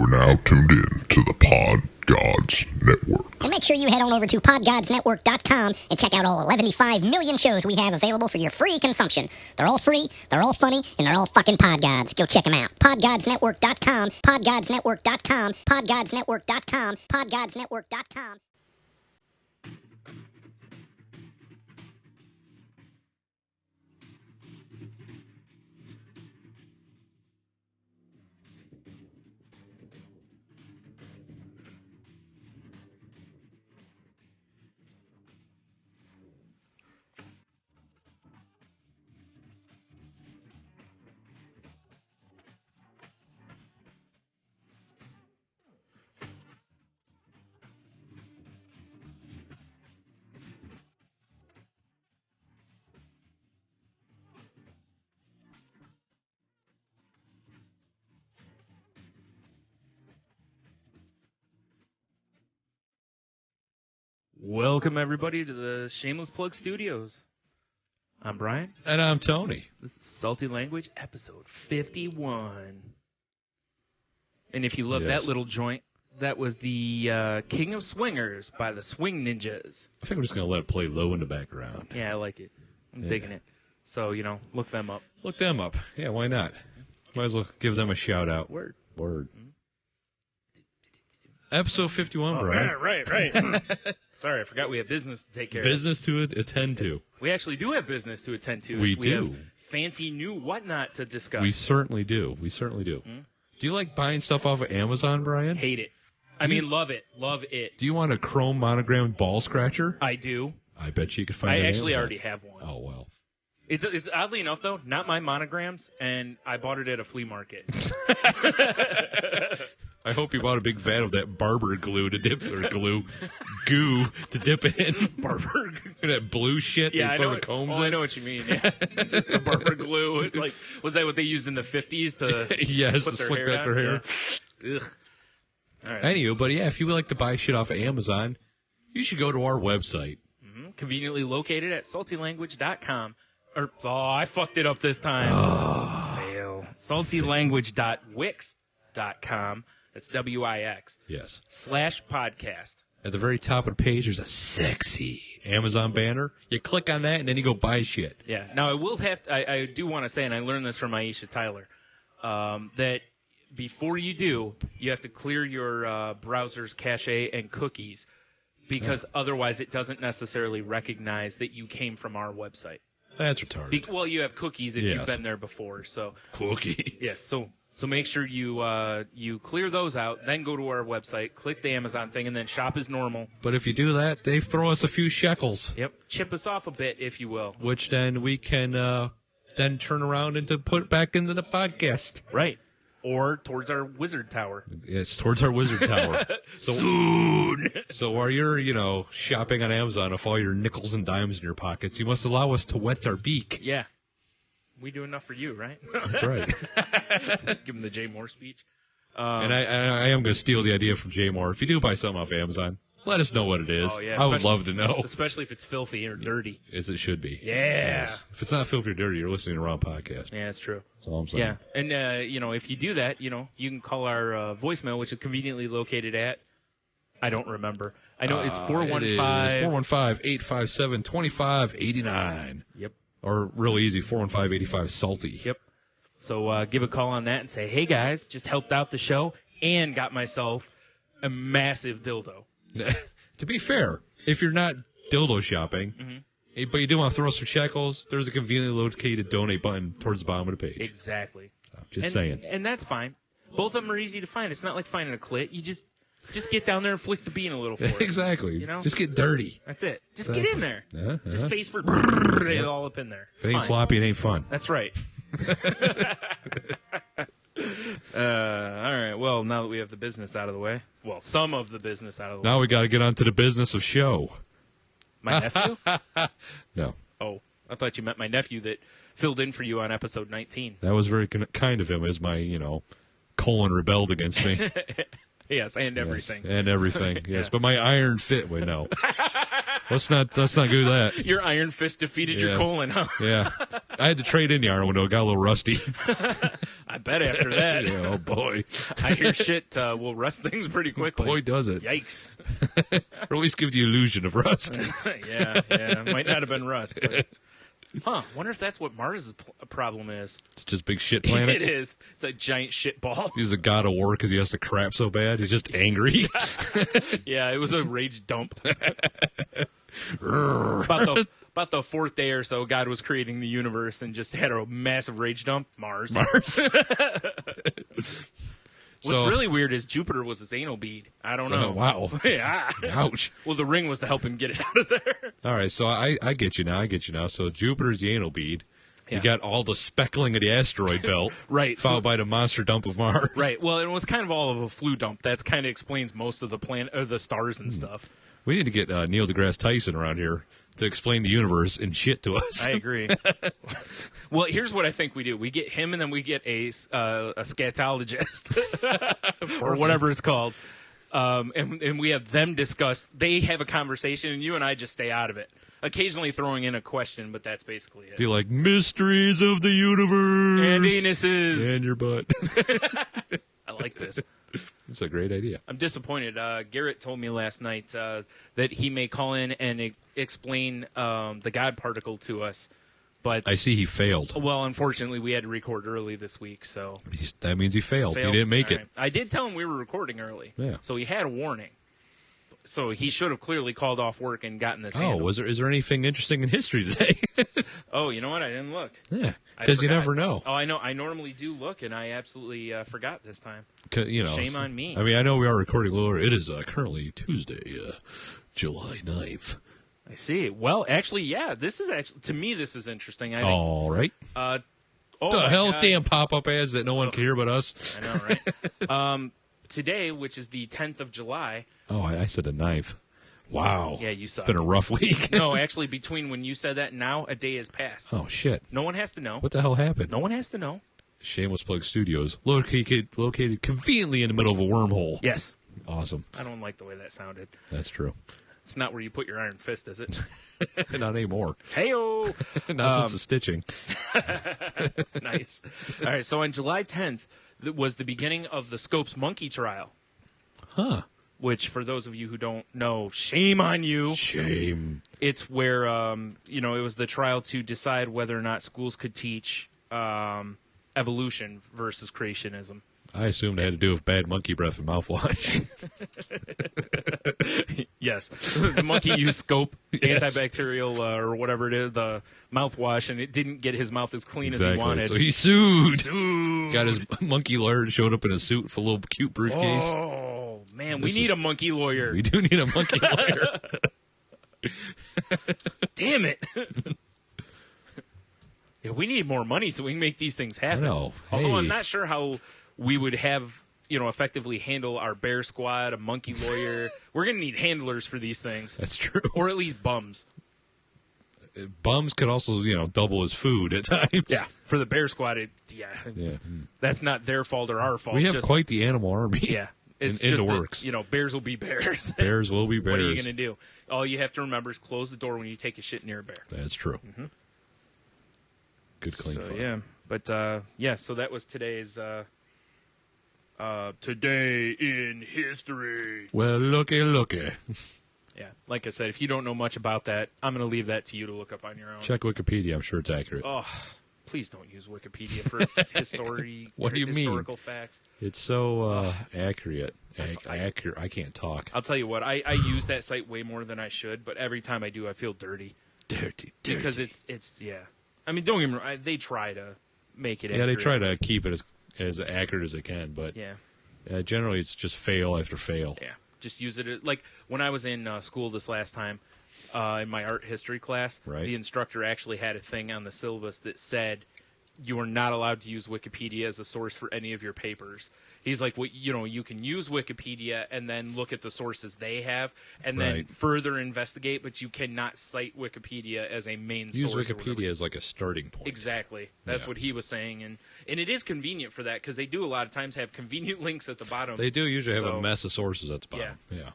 are now tuned in to the Pod Gods Network. And make sure you head on over to podgodsnetwork.com and check out all 115 million shows we have available for your free consumption. They're all free, they're all funny, and they're all fucking Pod Gods. Go check them out. podgodsnetwork.com, podgodsnetwork.com, podgodsnetwork.com, podgodsnetwork.com. Welcome, everybody, to the Shameless Plug Studios. I'm Brian. And I'm Tony. This is Salty Language, episode 51. And if you love that little joint, that was the King of Swingers by the Swing Ninjas. I think we're just going to let it play low in the background. Yeah, I like it. I'm digging it. So, look them up. Look them up. Yeah, why not? Might as well give them a shout-out. Word. Mm-hmm. Episode 51, Brian. Right. Sorry, I forgot we have business to take care of. Business to attend to. We actually do have business to attend to. We do. have fancy new whatnot to discuss. We certainly do. Do you like buying stuff off of Amazon, Brian? Hate it. I mean, love it. Love it. Do you want a chrome monogrammed ball scratcher? I do. I bet you could find it. I actually already have one. Oh, well. It's oddly enough, though, not my monograms, and I bought it at a flea market. I hope you bought a big vat of that barber glue to dip, or goo to dip it in. Barber glue. That blue shit they throw the combs in. I know what you mean, yeah. Just the barber glue. It's like, was that what they used in the 50s to yes, put to their slick hair back their hair? Yeah. Ugh. All right. Anywho, but yeah, if you would like to buy shit off of Amazon, you should go to our website. Mm-hmm. Conveniently located at saltylanguage.com. I fucked it up this time. Fail. saltylanguage.wix.com. That's W-I-X. Yes. /podcast. At the very top of the page, there's a sexy Amazon banner. You click on that, and then you go buy shit. Yeah. Now, I do want to say, and I learned this from Aisha Tyler, that before you do, you have to clear your browser's cache and cookies, because otherwise it doesn't necessarily recognize that you came from our website. That's retarded. Well, you have cookies if you've been there before. So cookie. Yes. So make sure you clear those out, then go to our website, click the Amazon thing, and then shop as normal. But if you do that, they throw us a few shekels. Yep. Chip us off a bit, if you will. Which then we can then turn around and to put back into the podcast. Right. Or towards our wizard tower. Yes, towards our wizard tower. Soon. So while you're, shopping on Amazon with all your nickels and dimes in your pockets, you must allow us to wet our beak. Yeah. We do enough for you, right? That's right. Give him the Jay Moore speech. And I am going to steal the idea from Jay Moore. If you do buy something off Amazon, let us know what it is. Oh, yeah, I would love to know. Especially if it's filthy or dirty. As it should be. Yeah. Yes. If it's not filthy or dirty, you're listening to the wrong podcast. Yeah, that's true. That's all I'm saying. Yeah. And, if you do that, you can call our voicemail, which is conveniently located at, I don't remember. I know it's 415. 415-857-2589. Yep. Or real easy, 415-85-SALTY. Yep. So give a call on that and say, hey, guys, just helped out the show and got myself a massive dildo. To be fair, if you're not dildo shopping, but you do want to throw some shekels, there's a conveniently located donate button towards the bottom of the page. Exactly. So, just saying. And that's fine. Both of them are easy to find. It's not like finding a clit. You just get down there and flick the bean a little for it. Exactly. Just get dirty. That's it. Just get in there. Just face for all up in there. If it ain't sloppy, it ain't fun. That's right. All right. Well, now that we have the business out of the way, well, some of the business out of the way. Now we got to get on to the business of show. My nephew? No. Oh, I thought you meant my nephew that filled in for you on episode 19. That was very kind of him, as my, colon rebelled against me. Yes, and everything. Yes, and everything. Yes, but my iron fit. Wait, no. Let's not do that. Your iron fist defeated your colon, huh? Yeah. I had to trade in the iron window. It got a little rusty. I bet after that. Yeah, oh, boy. I hear shit will rust things pretty quickly. Boy, does it. Yikes. Or at least give the illusion of rust. yeah. Might not have been rust. But... Huh. Wonder if that's what Mars' problem is. It's just big shit planet. It is. It's a giant shit ball. He's a god of war because he has to crap so bad. He's just angry. Yeah, it was a rage dump. About the fourth day or so, God was creating the universe and just had a massive rage dump. Mars. What's really weird is Jupiter was his anal bead. I don't know. Wow. Yeah. Ouch. Well, the ring was to help him get it out of there. All right, so I get you now. So Jupiter's the anal bead. Yeah. You got all the speckling of the asteroid belt. Right. Followed by the monster dump of Mars. Right. Well, it was kind of all of a flu dump. That kind of explains most of the planet or the stars and stuff. We need to get Neil deGrasse Tyson around here to explain the universe and shit to us. I agree. Well, here's what I think we do. We get him, and then we get a scatologist, or whatever it's called. And we have them discuss. They have a conversation, and you and I just stay out of it. Occasionally throwing in a question, but that's basically it. Be like, mysteries of the universe. And anuses. And your butt. I like this. It's a great idea. I'm disappointed. Garrett told me last night that he may call in and explain the God particle to us. But I see he failed. Well, unfortunately, we had to record early this week, so... That means he failed. He didn't make it. Right. I did tell him we were recording early, yeah. So he had a warning. So he should have clearly called off work and gotten this handled. Is there anything interesting in history today? Oh, you know what? I didn't look. Yeah, because you never know. Oh, I know. I normally do look, and I absolutely forgot this time. Shame on me. I mean, I know we are recording lower. It is currently Tuesday, July 9th. I see. Well, actually, yeah. This is actually, to me, this is interesting. I think, all right. Oh, the hell, God. damn pop-up ads that no one can hear but us. I know, right? Today, which is the 10th of July. Oh, I said the 9th. Wow. Yeah, you suck. It's been a rough week. No, actually, between when you said that and now, a day has passed. Oh, shit. No one has to know. What the hell happened? No one has to know. Shameless Plug Studios, located conveniently in the middle of a wormhole. Yes. Awesome. I don't like the way that sounded. That's true. It's not where you put your iron fist, is it? Not anymore. Hey-o! Not since the stitching. Nice. All right, so on July 10th was the beginning of the Scopes monkey trial. Huh. Which, for those of you who don't know, shame on you. Shame. It's where, it was the trial to decide whether or not schools could teach evolution versus creationism. I assumed it had to do with bad monkey breath and mouthwash. Yes. The monkey used Scope, Yes. antibacterial, or whatever it is, the mouthwash, and it didn't get his mouth as clean as he wanted. So he sued. Sued. Got his monkey lawyer, showed up in a suit with a little cute briefcase. Oh, man, we need a monkey lawyer. We do need a monkey lawyer. Damn it. Yeah, we need more money so we can make these things happen. I know. Although Hey. I'm not sure how we would have, effectively handle our bear squad, a monkey lawyer. We're going to need handlers for these things. That's true. Or at least bums. Bums could also, double as food at times. Yeah. For the bear squad, Yeah. that's not their fault or our fault. We It's have just, quite the animal army. Yeah. It's in just the that, works. Bears will be bears. Bears will be bears. What are you going to do? All you have to remember is close the door when you take a shit near a bear. That's true. Good clean fun. Yeah. But, so that was today's... Today in history. Well, looky. Yeah, like I said, if you don't know much about that, I'm going to leave that to you to look up on your own. Check Wikipedia. I'm sure it's accurate. Oh, please don't use Wikipedia for What do you mean? historical facts. It's so accurate. Accurate. I can't talk. I'll tell you what, I use that site way more than I should, but every time I do, I feel dirty. Dirty. Because it's I mean, don't get me wrong, they try to make it accurate. Yeah, they try to keep it as accurate as they can, but generally it's just fail after fail. Yeah, just use it. Like when I was in school this last time, in my art history class, the instructor actually had a thing on the syllabus that said you are not allowed to use Wikipedia as a source for any of your papers. He's like, well, you can use Wikipedia and then look at the sources they have and then further investigate, but you cannot cite Wikipedia as a main source. Use Wikipedia as like a starting point. Exactly. That's what he was saying. And it is convenient for that because they do a lot of times have convenient links at the bottom. They do usually have a mess of sources at the bottom. Yeah.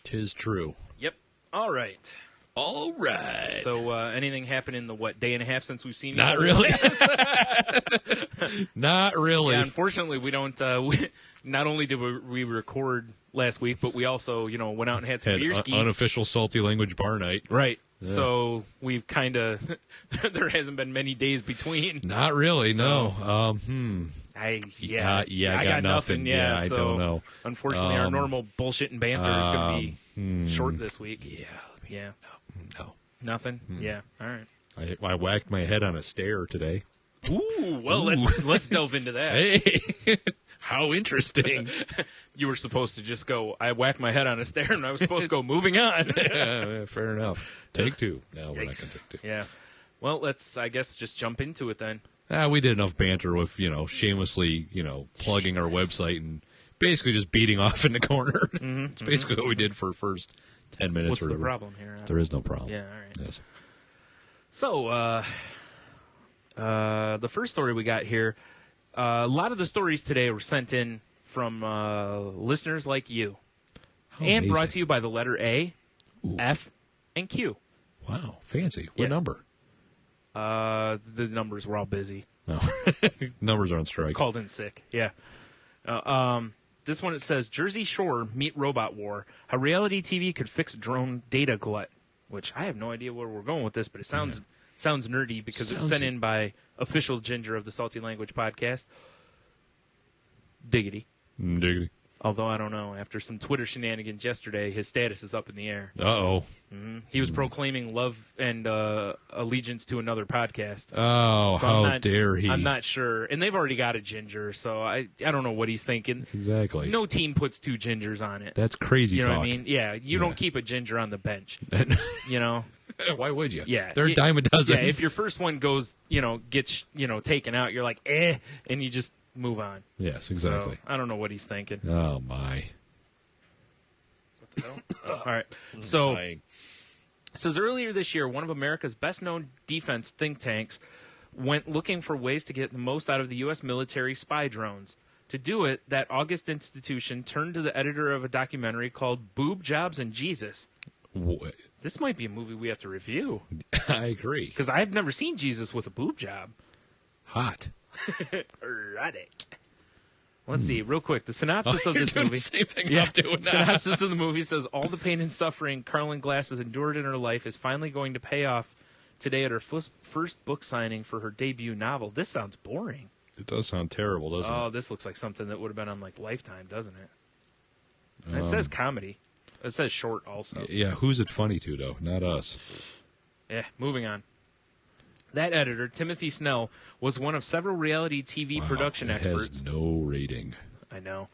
'Tis true. Yep. All right. All right. So anything happened in the, day and a half since we've seen each Not other? really. Not really. Yeah, unfortunately, we don't. Not only did we record last week, but we also, went out and had some Had beer skis. unofficial salty language bar night. Right. Yeah. So we've kind of there hasn't been many days between. Not really. So, no. I got nothing. Yeah, I so don't know. Unfortunately, our normal bullshit and banter is going to be short this week. Yeah. No. Nothing. Yeah. All right. I whacked my head on a stair today. Ooh. Well, let's delve into that. Hey. How interesting. You were supposed to just go, I whacked my head on a stair, and I was supposed to go, moving on. Yeah, fair enough. Take two. No, we're not going to take two. Yeah. Well, let's, I guess, just jump into it then. We did enough banter with, shamelessly, plugging our website and basically just beating off in the corner. It's basically what we did for the first 10 minutes What's or whatever. the problem here? There is no problem. Yeah, all right. Yes. So, the first story we got here, a lot of the stories today were sent in from listeners like you. How and amazing. brought to you by the letter A, Ooh. F, and Q. Wow, fancy. What Yes. number? The numbers were all busy. No. Numbers are on strike. Called in sick. Yeah. This one, it says, Jersey Shore meet robot war. How reality TV could fix drone data glut. Which I have no idea where we're going with this, but it sounds nerdy because it was sent in by official Ginger of the Salty Language Podcast. Diggity. Diggity. Although I don't know. After some Twitter shenanigans yesterday, his status is up in the air. Uh-oh. He was proclaiming love and allegiance to another podcast. Oh, So how dare he. I'm not sure. And they've already got a Ginger, so I don't know what he's thinking. Exactly. No team puts two Gingers on it. That's crazy You know talk. what I mean? Yeah, you don't keep a Ginger on the bench. You know? Why would you? Yeah. They're a dime a dozen. Yeah, if your first one goes, gets, taken out, you're like, and you just move on. Yes, exactly. So, I don't know what he's thinking. Oh, my. What the hell? All right. So, Dying. it says earlier this year, one of America's best-known defense think tanks went looking for ways to get the most out of the U.S. military spy drones. To do it, that August institution turned to the editor of a documentary called Boob Jobs and Jesus. What? This might be a movie we have to review. I agree. Because I've never seen Jesus with a boob job. Hot. Erotic. Let's see, real quick. The synopsis of this You're doing movie. the same thing Yeah, I'm doing now. synopsis of the movie says all the pain and suffering Carlin Glass has endured in her life is finally going to pay off today at her first book signing for her debut novel. This sounds boring. It does sound terrible, doesn't Oh, it? this looks like something that would have been on like Lifetime, doesn't it? And it says comedy. It says short also. Yeah, who's it funny to, though? Not us. Yeah, moving on. That editor, Timothy Snell, was one of several reality TV production it experts. has no rating. I know.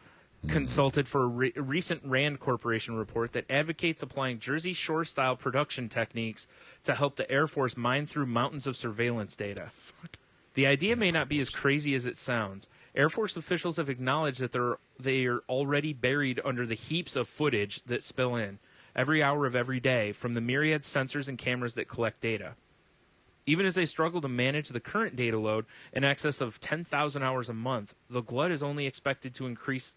Consulted for a recent RAND Corporation report that advocates applying Jersey Shore-style production techniques to help the Air Force mine through mountains of surveillance data. The idea may not be as crazy as it sounds. Air Force officials have acknowledged that they are already buried under the heaps of footage that spill in every hour of every day from the myriad sensors and cameras that collect data. Even as they struggle to manage the current data load in excess of 10,000 hours a month, the glut is only expected to increase.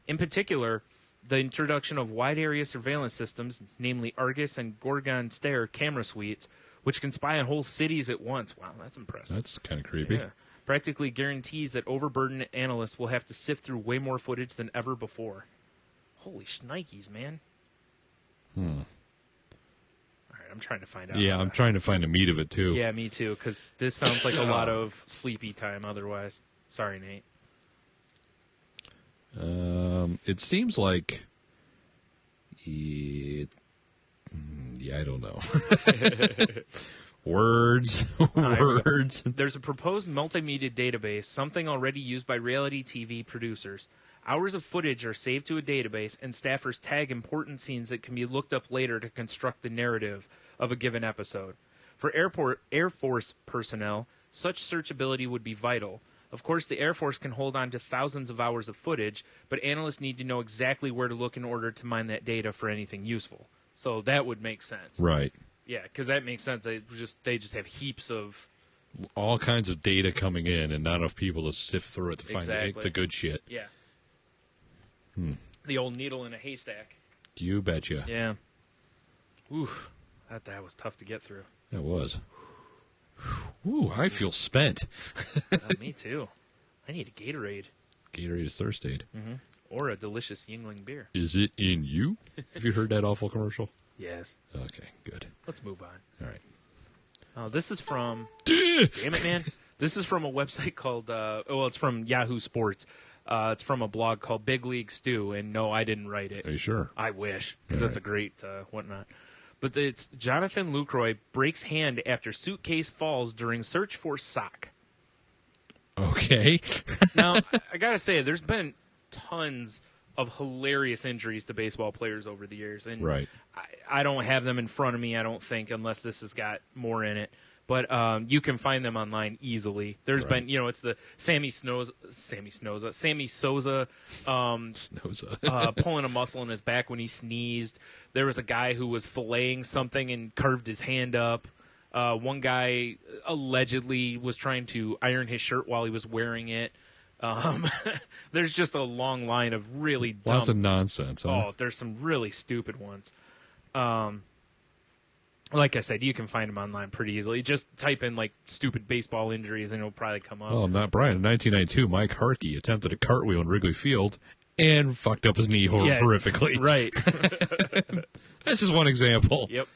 In particular, the introduction of wide area surveillance systems, namely Argus and Gorgon Stare camera suites, which can spy on whole cities at once. Wow, that's impressive. That's kind of creepy. Yeah. Practically guarantees that overburdened analysts will have to sift through way more footage than ever before. Holy shnikes, man. All right, I'm trying to find out. Yeah, I'm trying to find the meat of it, too. Yeah, me too, because this sounds like a lot of sleepy time otherwise. Sorry, Nate. It seems like it. Yeah, I don't know. Words. Words. There's a proposed multimedia database, something already used by reality TV producers. Hours of footage are saved to a database, and staffers tag important scenes that can be looked up later to construct the narrative of a given episode. For Air Force personnel, such searchability would be vital. Of course, the Air Force can hold on to thousands of hours of footage, but analysts need to know exactly where to look in order to mine that data for anything useful. So that would make sense. Right. Yeah, because that makes sense. They just have heaps of... All kinds of data coming in and not enough people to sift through it to find Exactly. the good shit. Yeah. The old needle in a haystack. You betcha. Yeah. Oof, that was tough to get through. That was. Ooh, I feel spent. Me too. I need a Gatorade. Gatorade is thirst aid. Or a delicious Yingling beer. Is it in you? Have you heard that awful commercial? Yes. Okay, good. Let's move on. All right. This is from... Damn it, man. This is from a website called... it's from Yahoo Sports. It's from a blog called Big League Stew, and no, I didn't write it. Are you sure? I wish, because that's a great whatnot. But it's Jonathan Lucroy breaks hand after suitcase falls during search for sock. Okay. Now, I got to say, there's been tons of hilarious injuries to baseball players over the years. And Right. I don't have them in front of me, I don't think, unless this has got more in it. But you can find them online easily. There's been, it's the Sammy Sosa, pulling a muscle in his back when he sneezed. There was a guy who was filleting something and curved his hand up. One guy allegedly was trying to iron his shirt while he was wearing it. There's just a long line of really dumb. Lots of nonsense. Huh? Oh, there's some really stupid ones. Like I said, you can find them online pretty easily. Just type in, stupid baseball injuries, and it'll probably come up. Well, not Brian. In 1992, Mike Harkey attempted a cartwheel in Wrigley Field and fucked up his knee horrifically. Right. That's just one example. Yep.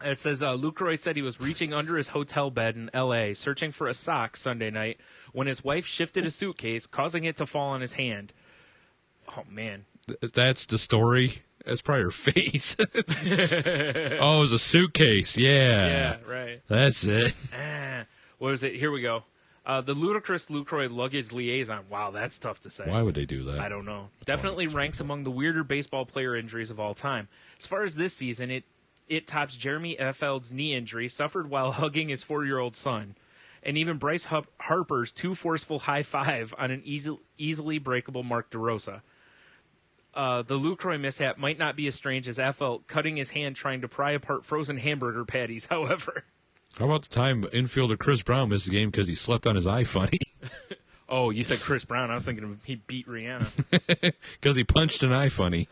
It says, Lucroy said he was reaching under his hotel bed in L.A., searching for a sock Sunday night, when his wife shifted a suitcase, causing it to fall on his hand. Oh, man. That's the story? That's probably her face. Oh, it was a suitcase. Yeah, right. That's it. What was it? Here we go. The ludicrous Lucroy luggage liaison. Wow, that's tough to say. Why would they do that? I don't know. Definitely ranks among the weirder baseball player injuries of all time. As far as this season, it tops Jeremy Effeld's knee injury suffered while hugging his 4-year-old son, and even Bryce Harper's too forceful high five on an easily breakable Mark DeRosa. The Lucroy mishap might not be as strange as Effeld cutting his hand trying to pry apart frozen hamburger patties, however. How about the time infielder Chris Brown missed the game because he slept on his iFunny? Oh, you said Chris Brown. I was thinking he beat Rihanna. Because he punched an iFunny.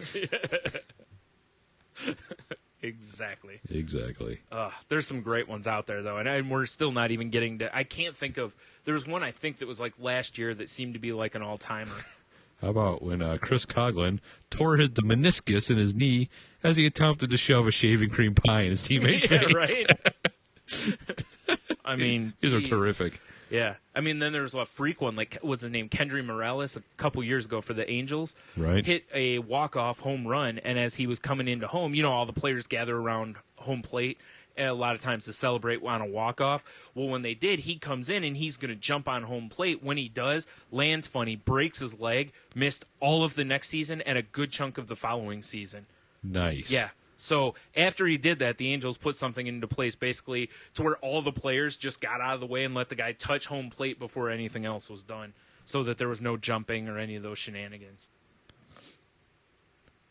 Exactly. There's some great ones out there, though, and we're still not even getting to... I can't think of... There was one I think that was last year that seemed to be an all-timer. How about when Chris Coughlin tore the meniscus in his knee as he attempted to shove a shaving cream pie in his teammate's face? Right? I mean... These are terrific. Yeah. I mean, then there's a freak one, what's his name? Kendry Morales, a couple years ago for the Angels. Right. Hit a walk-off home run, and as he was coming into home, all the players gather around home plate a lot of times to celebrate on a walk-off. Well, when they did, he comes in, and he's going to jump on home plate. When he does, lands funny, breaks his leg, missed all of the next season and a good chunk of the following season. Nice. Yeah. So after he did that, the Angels put something into place basically to where all the players just got out of the way and let the guy touch home plate before anything else was done, so that there was no jumping or any of those shenanigans.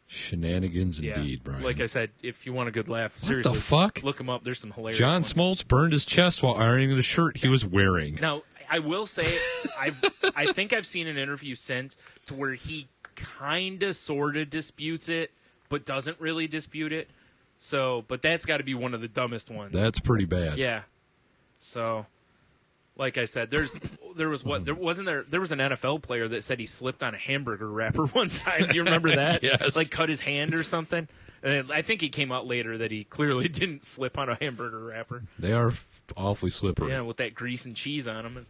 Shenanigans indeed, Brian. Like I said, if you want a good laugh, what seriously, the fuck? Look him up. There's some hilarious John ones. Smoltz burned his chest while ironing the shirt he was wearing. Now, I will say, I think I've seen an interview since to where he kind of, sort of disputes it, but doesn't really dispute it. So, but that's got to be one of the dumbest ones. That's pretty bad. Yeah. So, like I said, there was an NFL player that said he slipped on a hamburger wrapper one time. Do you remember that? Yes. Cut his hand or something. And I think it came out later that he clearly didn't slip on a hamburger wrapper. They are awfully slippery. Yeah, with that grease and cheese on them.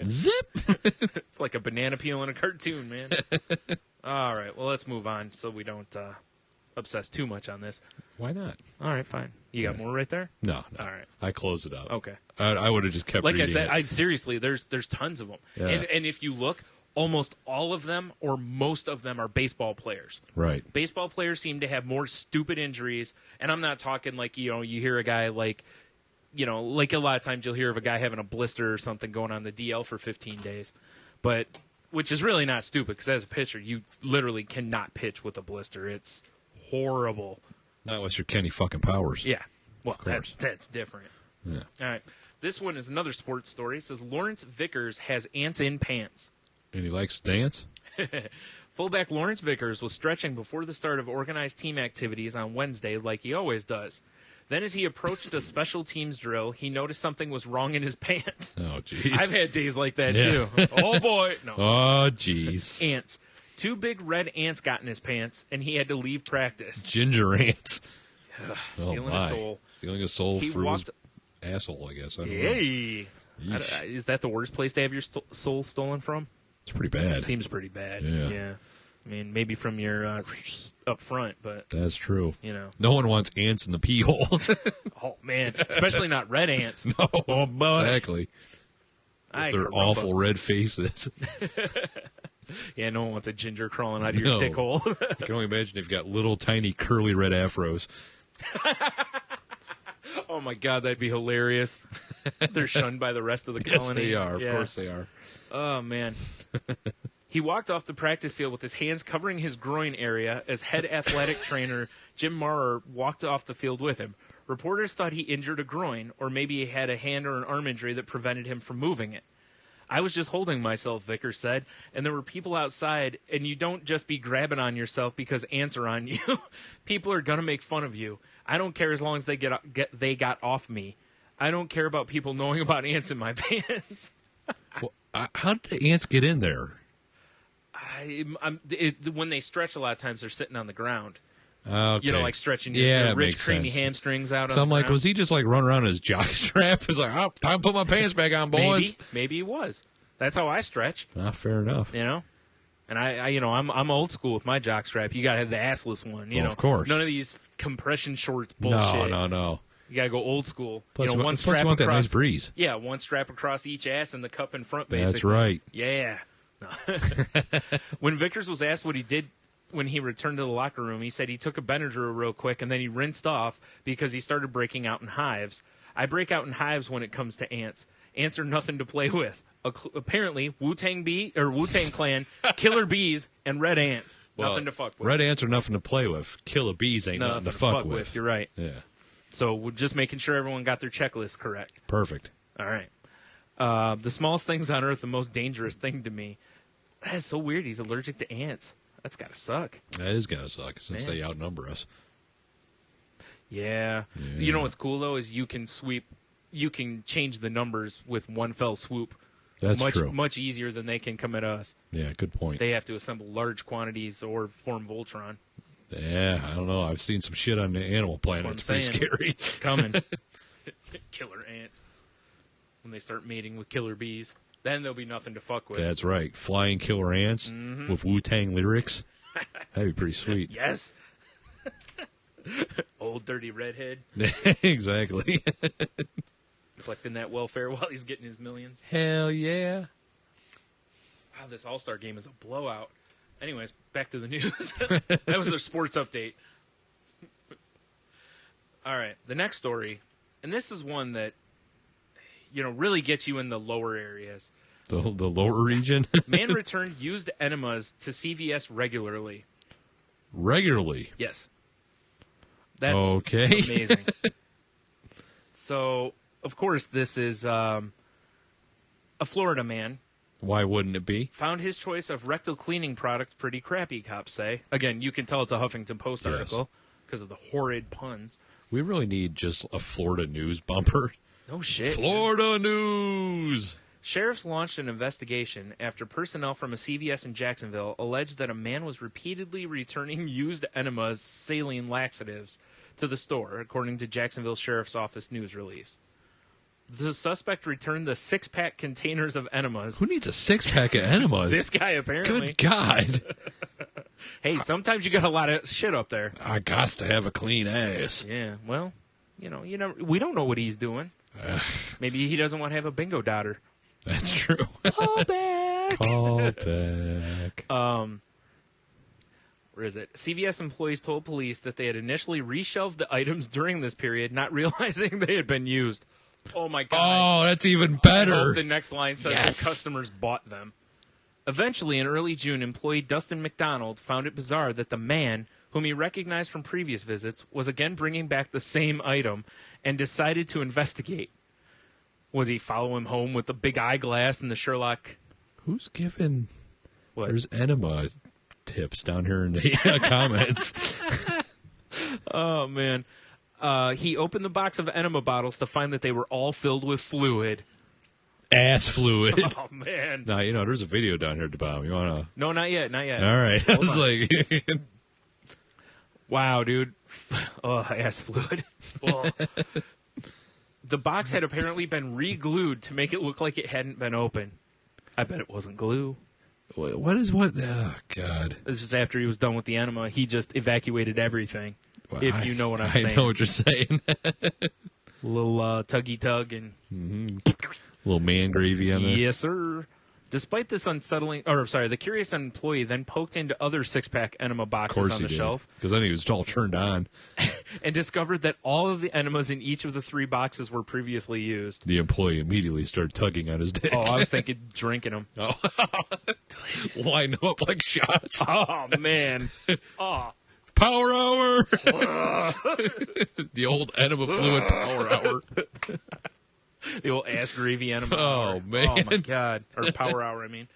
Zip. It's like a banana peel in a cartoon, man. All right, well, let's move on so we don't obsess too much on this. Why not? All right, fine. You got more right there? No. All right. I closed it out. Okay. I would have just kept like reading I said, it. seriously, there's tons of them. Yeah. And if you look, almost all of them or most of them are baseball players. Right. Baseball players seem to have more stupid injuries, and I'm not talking you hear a guy a lot of times you'll hear of a guy having a blister or something going on the DL for 15 days. But which is really not stupid, because as a pitcher, you literally cannot pitch with a blister. It's horrible. Not unless you're Kenny fucking Powers. Yeah. Well, course. that's different. Yeah. All right. This one is another sports story. It says Lawrence Vickers has ants in pants. And he likes to dance? Fullback Lawrence Vickers was stretching before the start of organized team activities on Wednesday like he always does. Then as he approached a special teams drill, he noticed something was wrong in his pants. Oh, jeez. I've had days like that, Yeah. too. Oh, boy. No. Oh, jeez. Ants. 2 big red ants got in his pants, and he had to leave practice. Ginger ants. Stealing oh, a my. soul. Stealing a soul He through walked- his asshole, I guess. I don't know. Yay. Yeesh. Is that the worst place to have your soul stolen from? It's pretty bad. Seems pretty bad. Yeah. I mean, maybe from your up front, but, That's true. you know. No one wants ants in the pee hole. Oh, man. Especially not red ants. No, Oh, boy. exactly. I Their caramba. awful red faces. Yeah, no one wants a ginger crawling out of your No. dick hole. I can only imagine they've got little tiny curly red afros. Oh, my God, that'd be hilarious. They're shunned by the rest of the Yes, colony. they are. Of Yeah. course they are. Oh, man. He walked off the practice field with his hands covering his groin area as head athletic trainer Jim Maurer walked off the field with him. Reporters thought he injured a groin, or maybe he had a hand or an arm injury that prevented him from moving it. I was just holding myself, Vickers said, and there were people outside, and you don't just be grabbing on yourself because ants are on you. People are going to make fun of you. I don't care as long as they got off me. I don't care about people knowing about ants in my pants. Well, how did the ants get in there? When they stretch, a lot of times they're sitting on the ground. Okay. You know, like stretching Yeah, your that rich, makes creamy sense. hamstrings out. So on I'm the like, ground. was he just like running around in his jock strap? It's like, oh, time to put my pants back on, boys. Maybe he was. That's how I stretch. Fair enough. You know, and I'm old school with my jock strap. You got to have the assless one. You Well, know, of course. None of these compression shorts bullshit. No. You got to go old school. Plus, one plus strap you want that across. nice breeze. Yeah, one strap across each ass and the cup in front. Basically. That's right. Yeah. No. When Vickers was asked what he did when he returned to the locker room, he said he took a Benadryl real quick and then he rinsed off because he started breaking out in hives. I break out in hives when it comes to ants. Ants are nothing to play with. Apparently, Wu-Tang Clan, killer bees, and red ants. Nothing to fuck with. Red ants are nothing to play with. Killer bees ain't nothing to fuck with. You're right. Yeah. So we're just making sure everyone got their checklist correct. Perfect. All right. The smallest things on earth, the most dangerous thing to me. That is so weird. He's allergic to ants. That's got to suck. That is going to suck since Man. they outnumber us. Yeah. You know what's cool, though, is you can change the numbers with one fell swoop. That's true. Much easier than they can come at us. Yeah, good point. They have to assemble large quantities or form Voltron. Yeah, I don't know. I've seen some shit on the Animal Planet. what It's I'm pretty saying. scary. It's coming. Killer ants. When they start mating with killer bees, then there'll be nothing to fuck with. That's right. Flying killer ants Mm-hmm. with Wu-Tang lyrics. That'd be pretty sweet. Yes. Old dirty redhead Exactly. collecting that welfare while he's getting his millions. Hell yeah. Wow, this All-Star game is a blowout. Anyways, back to the news. That was their sports update. All right, the next story, and this is one that, really gets you in the lower areas. The lower region? Man returned used enemas to CVS regularly. Regularly. Yes. That's Okay. amazing. So, of course, this is a Florida man. Why wouldn't it be? Found his choice of rectal cleaning products pretty crappy, cops say. Again, you can tell it's a Huffington Post Yes. article because of the horrid puns. We really need just a Florida news bumper. No shit. Florida news! Sheriffs launched an investigation after personnel from a CVS in Jacksonville alleged that a man was repeatedly returning used enemas, saline laxatives, to the store, according to Jacksonville Sheriff's Office news release. The suspect returned the 6-pack containers of enemas. Who needs a 6-pack of enemas? This guy, apparently. Good God. Hey, sometimes you got a lot of shit up there. I got to have a clean ass. Yeah, well, we don't know what he's doing. Maybe he doesn't want to have a bingo daughter. That's true. Call back. Call back. Where is it? CVS employees told police that they had initially reshelved the items during this period, not realizing they had been used. Oh, my God. Oh, that's even I better. hope the next line says Yes. the customers bought them. Eventually, in early June, employee Dustin McDonald found it bizarre that the man, whom he recognized from previous visits, was again bringing back the same item and decided to investigate. Was he follow him home with the big eyeglass and the Sherlock? Who's giving What? there's enema tips down here in the comments. Oh, man. He opened the box of enema bottles to find that they were all filled with fluid. Ass fluid. Oh, man. Now, there's a video down here at the bottom. You want to? No, not yet. Not yet. All right. I was on. like, Wow, dude. Oh, ass fluid. Oh. The box had apparently been re-glued to make it look like it hadn't been opened. I bet it wasn't glue. what is what? Oh, God. This is after he was done with the enema. He just evacuated everything. If you know what I'm saying. I know what you're saying. A little tuggy tug and Little man gravy on there. yes, sir. Despite this the curious employee then poked into other six-pack enema Of boxes course on he the did. shelf Because then he was all turned on. and discovered that all of the enemas in each of the 3 boxes were previously used. The employee immediately started tugging on his dick. Oh, I was thinking drinking them. Oh. Line them up like shots. Oh, man. Oh. Power hour. The old enema fluid power hour. The old ass gravy enema. Oh, hour. man. Oh, my God. Or power hour, I mean.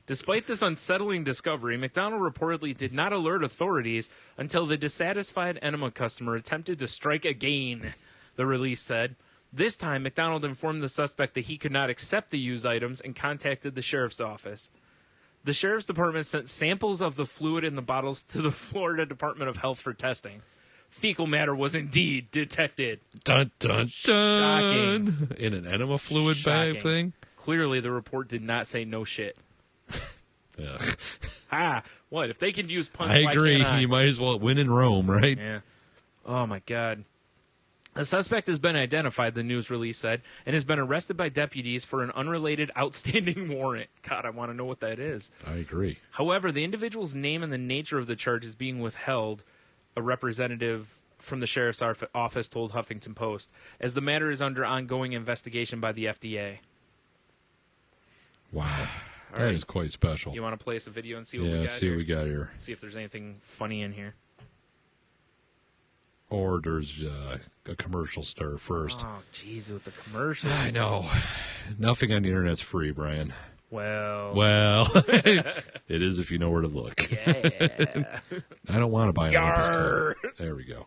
Despite this unsettling discovery, McDonald reportedly did not alert authorities until the dissatisfied enema customer attempted to strike again, the release said. This time, McDonald informed the suspect that he could not accept the used items and contacted the sheriff's office. The sheriff's department sent samples of the fluid in the bottles to the Florida Department of Health for testing. Fecal matter was indeed detected. Dun, dun, dun. Shocking. In an enema fluid bag Shocking. thing? Clearly, the report did not say no shit. Ugh. What? If they can use punch, I why agree. can't I? You might as well win in Rome, right? Yeah. Oh, my God. The suspect has been identified, the news release said, and has been arrested by deputies for an unrelated outstanding warrant. God, I want to know what that is. I agree. However, the individual's name and the nature of the charge is being withheld, a representative from the sheriff's office told Huffington Post, as the matter is under ongoing investigation by the FDA. Wow. All That right. is quite special. You want to play us a video and see what we Yeah, got see here? what we got here. See if there's anything funny in here. Or there's a commercial star first. Oh, jeez, with the commercial. I know. Nothing on the internet's free, Brian. Well. Well, it is if you know where to look. Yeah. I don't want to buy an Olympus Yarr. car. There we go.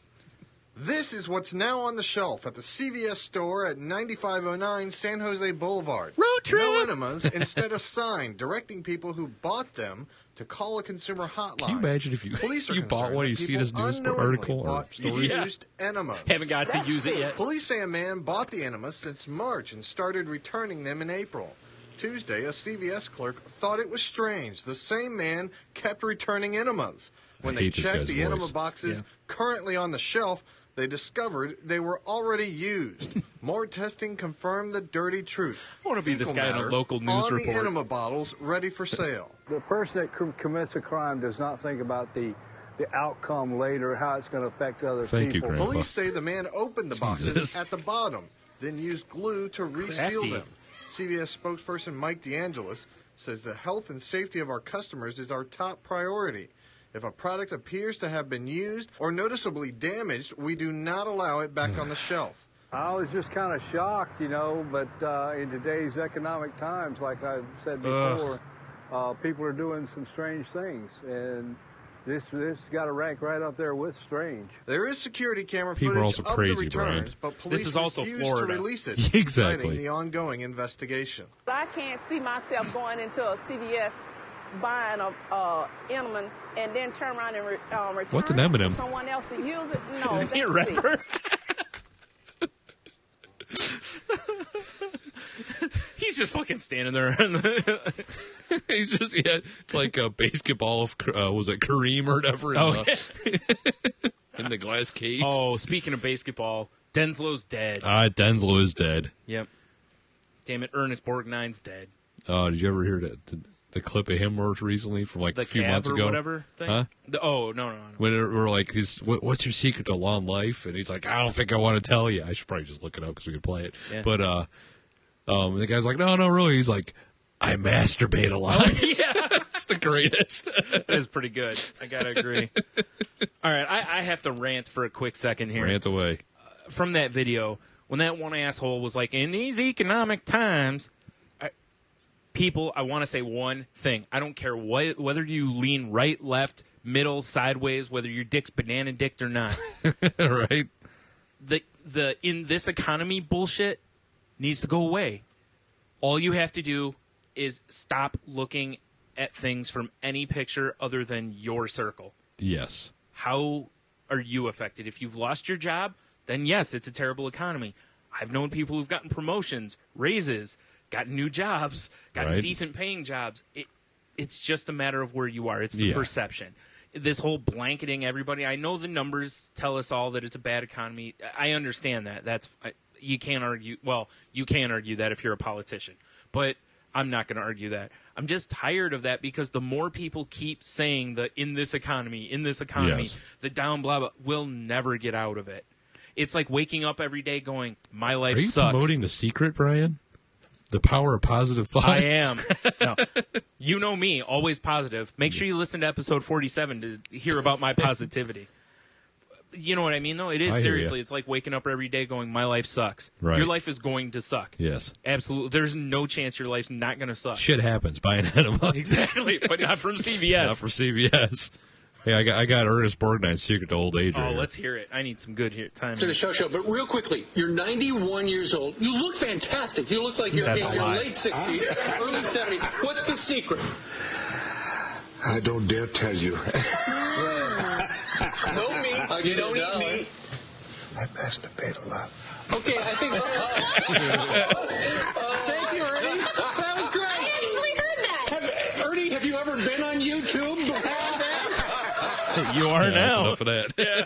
This is what's now on the shelf at the CVS store at 9509 San Jose Boulevard. Road trip! No enemas, instead a sign directing people who bought them to call a consumer hotline. Can you imagine if you Police are you bought concerned one, that you see people this news unknowingly article or bought story? Yeah. used enemas. Haven't got to use it yet. Police say a man bought the enemas since March and started returning them in April. Tuesday, a CVS clerk thought it was strange. The same man kept returning enemas. When I they hate this checked guy's the enema voice. boxes currently on the shelf, they discovered they were already used. More testing confirmed the dirty truth. I wanna be this Fecal guy in a matter local news on report. the enema bottles ready for sale. The person that commits a crime does not think about the outcome later, how it's going to affect other Thank you, people. Grandpa. Police say the man opened the boxes Jesus. at the bottom, then used glue to reseal Crafty. them. CVS spokesperson Mike DeAngelis says the health and safety of our customers is our top priority. If a product appears to have been used or noticeably damaged, we do not allow it back on the shelf. I was just kind of shocked, but in today's economic times, like I've said before, people are doing some strange things, and this got to rank right up there with strange. There is security camera People footage are also of crazy, the returns, Brian. but police is also refuse Florida. to release it, Exactly. citing the ongoing investigation. I can't see myself going into a CVS buying a enema and then turn around and return What's an it M&M? for someone else to use it. No, Isn't he a that's sick. rapper? He's just fucking standing there. He's just it's like a basketball of was it Kareem or whatever in the glass case. Oh, speaking of basketball, Denslow's dead. Denzel is dead. Yep. Damn it, Ernest Borgnine's dead. Did you ever hear the clip of him recently from like The a few cab months or ago? whatever thing? Huh? No. When we're like, what's your secret to long life? And he's like, I don't think I want to tell you. I should probably just look it up because we could play it. Yeah. But the guy's like, no, really. He's like, I masturbate a lot. Yeah. It's the greatest. That is pretty good. I gotta agree. All right, I have to rant for a quick second here. Rant away. From that video, when that one asshole was like, in these economic times, people, I want to say one thing. I don't care whether you lean right, left, middle, sideways, whether your dick's banana dicked or not. Right? The in this economy bullshit needs to go away. All you have to do is stop looking at things from any picture other than your circle. Yes. How are you affected? If you've lost your job, then yes, it's a terrible economy. I've known people who've gotten promotions, raises, gotten new jobs, gotten decent paying jobs. It's just a matter of where you are. It's the perception. This whole blanketing everybody. I know the numbers tell us all that it's a bad economy. I understand that. You can't argue. Well, you can argue that if you're a politician, but I'm not going to argue that. I'm just tired of that because the more people keep saying the in this economy, the down blah blah, we'll never get out of it. It's like waking up every day going, my life sucks. Are you promoting The Secret, Brian? The power of positive thought? I am. No. You know me, always positive. Make sure you listen to episode 47 to hear about my positivity. You know what I mean, though? It is seriously. It's like waking up every day going, my life sucks. Right. Your life is going to suck. Yes. Absolutely. There's no chance your life's not going to suck. Shit happens. Buy an enema. Exactly, but not from CVS. Not from CVS. Hey, I got Ernest Borgnine's Secret to Old Age. Oh, right here. let's hear it. I need some good time. To the show. But real quickly, you're 91 years old. You look fantastic. You look like you're in your late 60s, early 70s. What's the secret? I don't dare tell you. No meat. You don't eat meat. I masturbate a lot. Okay, I think. Thank you, Ernie. That was great. I actually heard that. Ernie, have you ever been on YouTube before that? You are now. Enough of that. Yeah.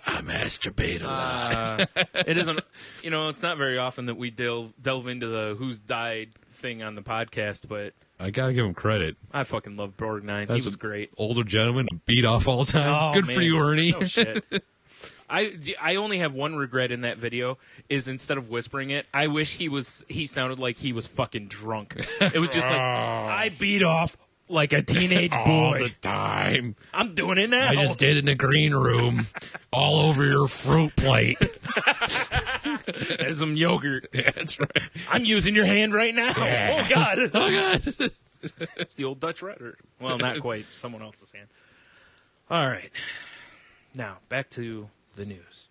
I masturbate a lot. It isn't. It's not very often that we delve into the who's died thing on the podcast, but I gotta give him credit. I fucking love Borgnine. He was great. Older gentleman, beat off all the time. Oh, Good man. for you, Ernie. No shit. I only have one regret in that video is instead of whispering it, I wish he sounded like he was fucking drunk. It was just like I beat off like a teenage boy all the time. I'm doing it now. I just did it in the green room, all over your fruit plate. There's some yogurt. Yeah, that's right. I'm using your hand right now. Yeah. Oh God. Oh God. It's the old Dutch Redder. Well, not quite. It's someone else's hand. All right. Now back to the news.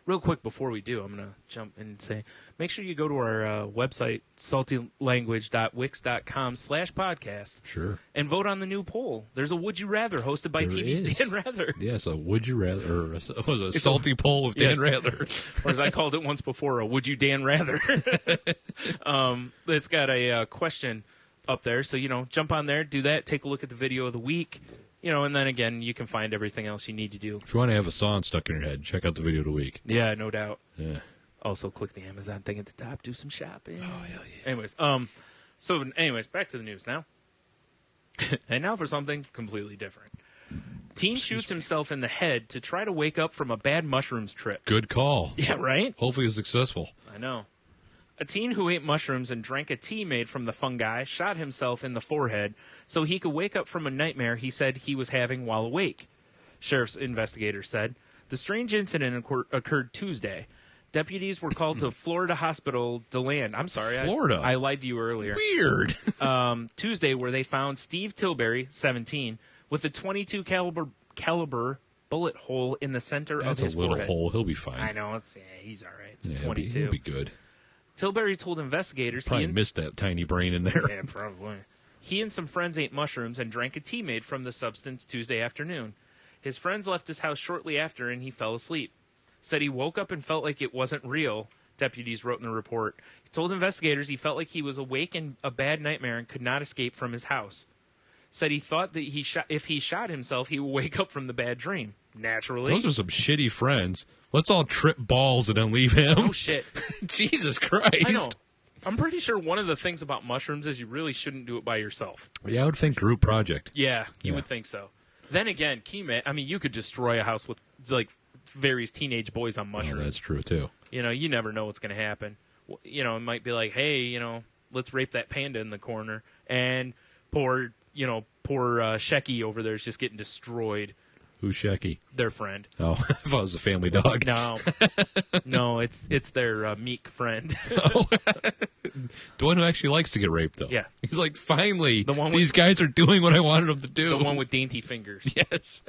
Real quick before we do, I'm going to jump in and say, make sure you go to our website, saltylanguage.wix.com/podcast. Sure. And vote on the new poll. There's a Would You Rather hosted by TV's Dan Rather. Yes, a Would You Rather, or it was a salty poll with Dan Rather. Or as I called it once before, a Would You Dan Rather. It's got a question up there. So, jump on there, do that, take a look at the video of the week. And then again, you can find everything else you need to do. If you want to have a song stuck in your head, check out the video of the week. Yeah, no doubt. Yeah. Also, click the Amazon thing at the top, do some shopping. Oh, hell yeah. Anyways, back to the news now. And now for something completely different. Teen shoots himself in the head to try to wake up from a bad mushrooms trip. Good call. Yeah, right? Hopefully it's successful. I know. A teen who ate mushrooms and drank a tea made from the fungi shot himself in the forehead so he could wake up from a nightmare he said he was having while awake. Sheriff's investigators said. The strange incident occurred Tuesday. Deputies were called to Florida Hospital DeLand. I'm sorry. Florida? I lied to you earlier. Weird. Tuesday, where they found Steve Tilbury, 17, with a .22 caliber bullet hole in the center of his forehead. That's a little hole. He'll be fine. I know. He's all right. It's a 22. He'll be good. Tilbury told investigators Probably missed that tiny brain in there. Yeah, probably. He and some friends ate mushrooms and drank a tea made from the substance Tuesday afternoon. His friends left his house shortly after and he fell asleep. Said he woke up and felt like it wasn't real, deputies wrote in the report. He told investigators he felt like he was awake in a bad nightmare and could not escape from his house. Said he thought that if he shot himself, he would wake up from the bad dream. Naturally. Those are some shitty friends. Let's all trip balls and then leave him. Oh, shit. Jesus Christ. I know. I'm pretty sure one of the things about mushrooms is you really shouldn't do it by yourself. Yeah, I would think group project. Yeah, you would think so. Then again, you could destroy a house with, various teenage boys on mushrooms. Oh, that's true, too. You never know what's going to happen. It might be like, hey, let's rape that panda in the corner. And poor Shecky over there is just getting destroyed. Who's Shecky? Their friend. Oh, I thought it was a family dog. No, it's their meek friend. The one who actually likes to get raped, though. Yeah. He's like, finally, The one these guys are doing what I wanted them to do. The one with dainty fingers. Yes.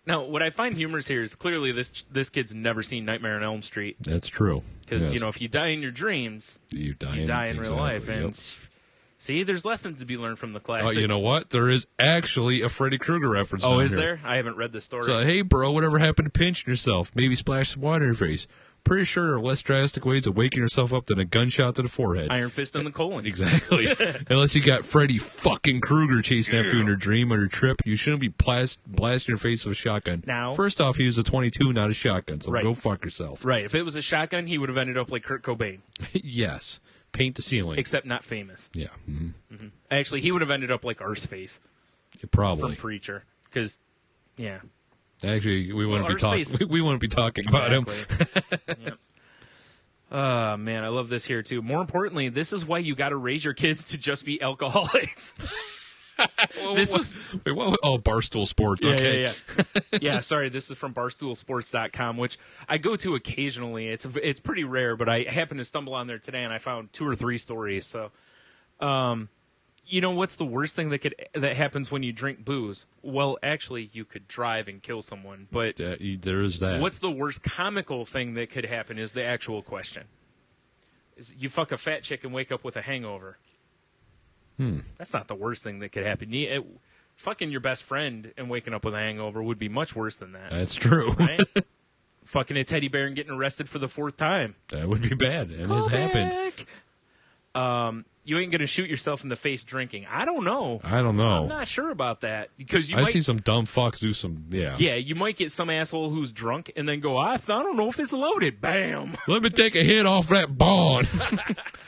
Now, what I find humorous here is clearly this kid's never seen Nightmare on Elm Street. That's true. Because, Yes. you know, if you die in your dreams, You die in real exactly, life. And yep. see, there's lessons to be learned from the Oh, classics. you know what? There is actually a Freddy Krueger reference. Oh, down is here. there? I haven't read the story. So, hey, bro, whatever happened to pinching yourself? Maybe splash some water in your face. Pretty sure there are less drastic ways of waking yourself up than a gunshot to the forehead. Iron Fist in the colon. Exactly. Unless you got Freddy fucking Krueger chasing after you in your dream or your trip, you shouldn't be blasting your face with a shotgun. Now- First off, he was a .22, not a shotgun, so Right. go fuck yourself. Right. If it was a shotgun, he would have ended up like Kurt Cobain, Yes. Paint the ceiling. except not famous. Yeah. Actually, he would have ended up like Arseface from Probably. Preacher. Because, yeah. Actually, we wouldn't Well, be talking. Arseface- We wouldn't be talking about him. Yep. Man, I love this here too. More importantly, this is why you got to raise your kids to just be alcoholics. This was Wait, what? Oh, Barstool Sports. Okay. yeah. Yeah, sorry, this is from barstoolsports.com, which I go to occasionally. It's pretty rare, but I happened to stumble on there today and I found 2 or 3 stories. So, you know what's the worst thing that happens when you drink booze? Well, actually, you could drive and kill someone, but There is that. what's the worst comical thing that could happen is the actual question. Is you fuck a fat chick and wake up with a hangover. That's not the worst thing that could happen. Fucking your best friend and waking up with a hangover would be much worse than that. That's true. Right? Fucking a teddy bear and getting arrested for the 4th time. That would be bad, and has happened. You ain't going to shoot yourself in the face drinking. I don't know. I don't know. I'm not sure about that. Because you I might... see some dumb fucks do some, Yeah, you might get some asshole who's drunk and then go, I don't know if it's loaded. Bam! Let me take a hit off that bond.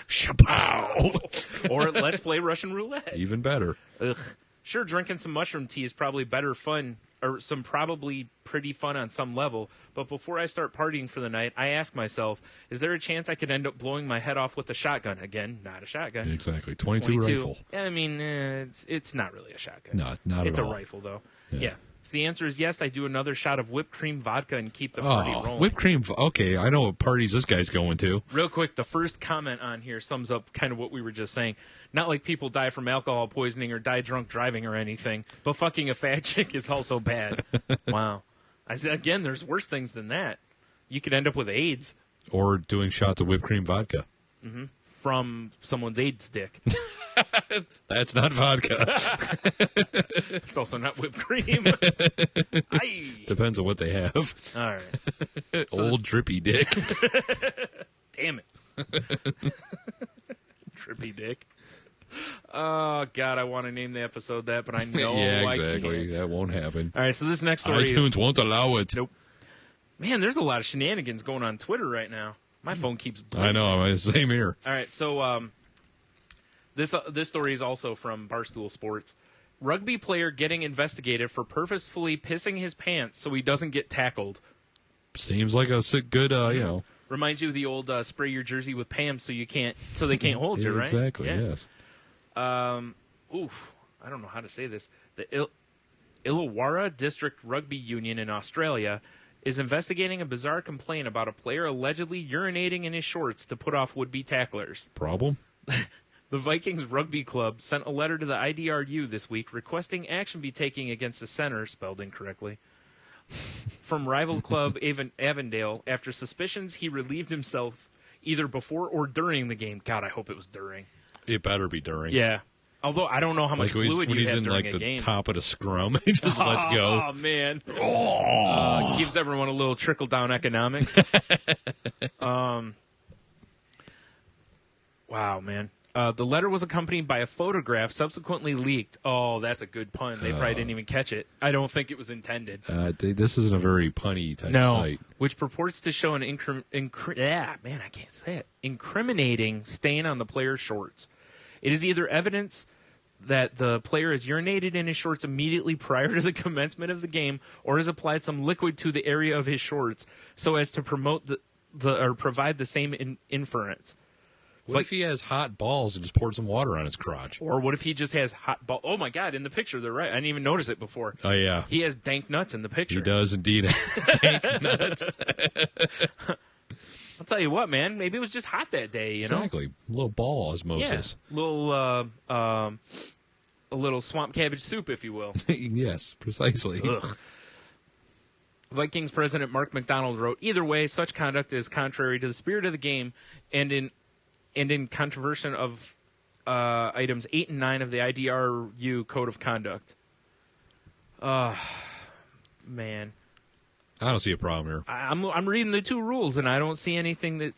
Shapow. Or let's play Russian roulette. Even better. Ugh. Sure, drinking some mushroom tea is probably better fun, or some probably pretty fun on some level. But before I start partying for the night, I ask myself, is there a chance I could end up blowing my head off with a shotgun? Again, not a shotgun. Exactly. 22 rifle. Yeah, I mean, it's not really a shotgun. No, not it's at all. It's a rifle, though. Yeah. Yeah. If the answer is yes, I do another shot of whipped cream vodka and keep the party rolling. Whipped cream. Okay, I know what parties this guy's going to. Real quick, the first comment on here sums up kind of what we were just saying. Not like people die from alcohol poisoning or die drunk driving or anything, but fucking a fat chick is also bad. Wow. I said, again, there's worse things than that. You could end up with AIDS Or doing shots of whipped cream vodka. from someone's AIDS dick. That's not vodka. It's also not whipped cream. Aye. Depends on what they have. All right. Old drippy dick. Damn it. Trippy dick. Oh, God, I want to name the episode that, but I know yeah, I exactly. can't. That won't happen. All right, so this next story iTunes is... won't allow it. Nope. Man, there's a lot of shenanigans going on Twitter right now. My phone keeps blitzing. I know. Same here. All right, so this story is also from Barstool Sports. Rugby player getting investigated for purposefully pissing his pants so he doesn't get tackled. Seems like a good, Reminds you of the old spray your jersey with Pam so they can't hold you, right? Exactly, Yeah. yes. I don't know how to say this. The Illawarra District Rugby Union in Australia is investigating a bizarre complaint about a player allegedly urinating in his shorts to put off would-be tacklers. Problem? The Vikings Rugby Club sent a letter to the IDRU this week requesting action be taken against the center, spelled incorrectly, from rival club Avondale after suspicions he relieved himself either before or during the game. God, I hope it was during. It better be during. Yeah. Although I don't know how much Like fluid when you he's have in during like a the game. top of the scrum, he just lets go. Oh, man. Gives everyone a little trickle-down economics. Wow, man. The letter was accompanied by a photograph subsequently leaked. Oh, that's a good pun. They probably didn't even catch it. I don't think it was intended. This isn't a very punny type site. Which purports to show an incriminating stain on the player's shorts. It is either evidence that the player has urinated in his shorts immediately prior to the commencement of the game, or has applied some liquid to the area of his shorts so as to promote or provide the same inference. What if he has hot balls and just poured some water on his crotch? Or what if he just has hot ball? Oh my God! In the picture, they're right. I didn't even notice it before. Oh yeah, he has dank nuts in the picture. He does indeed. Dank nuts. I'll tell you what, man. Maybe it was just hot that day, you know? Exactly. A little ball osmosis. Yeah. A little swamp cabbage soup, if you will. Yes, precisely. Ugh. Vikings president Mark McDonald wrote, "Either way, such conduct is contrary to the spirit of the game and in contravention of items 8 and 9 of the IDRU Code of Conduct." Man. I don't see a problem here. I'm reading the 2 rules, and I don't see anything that...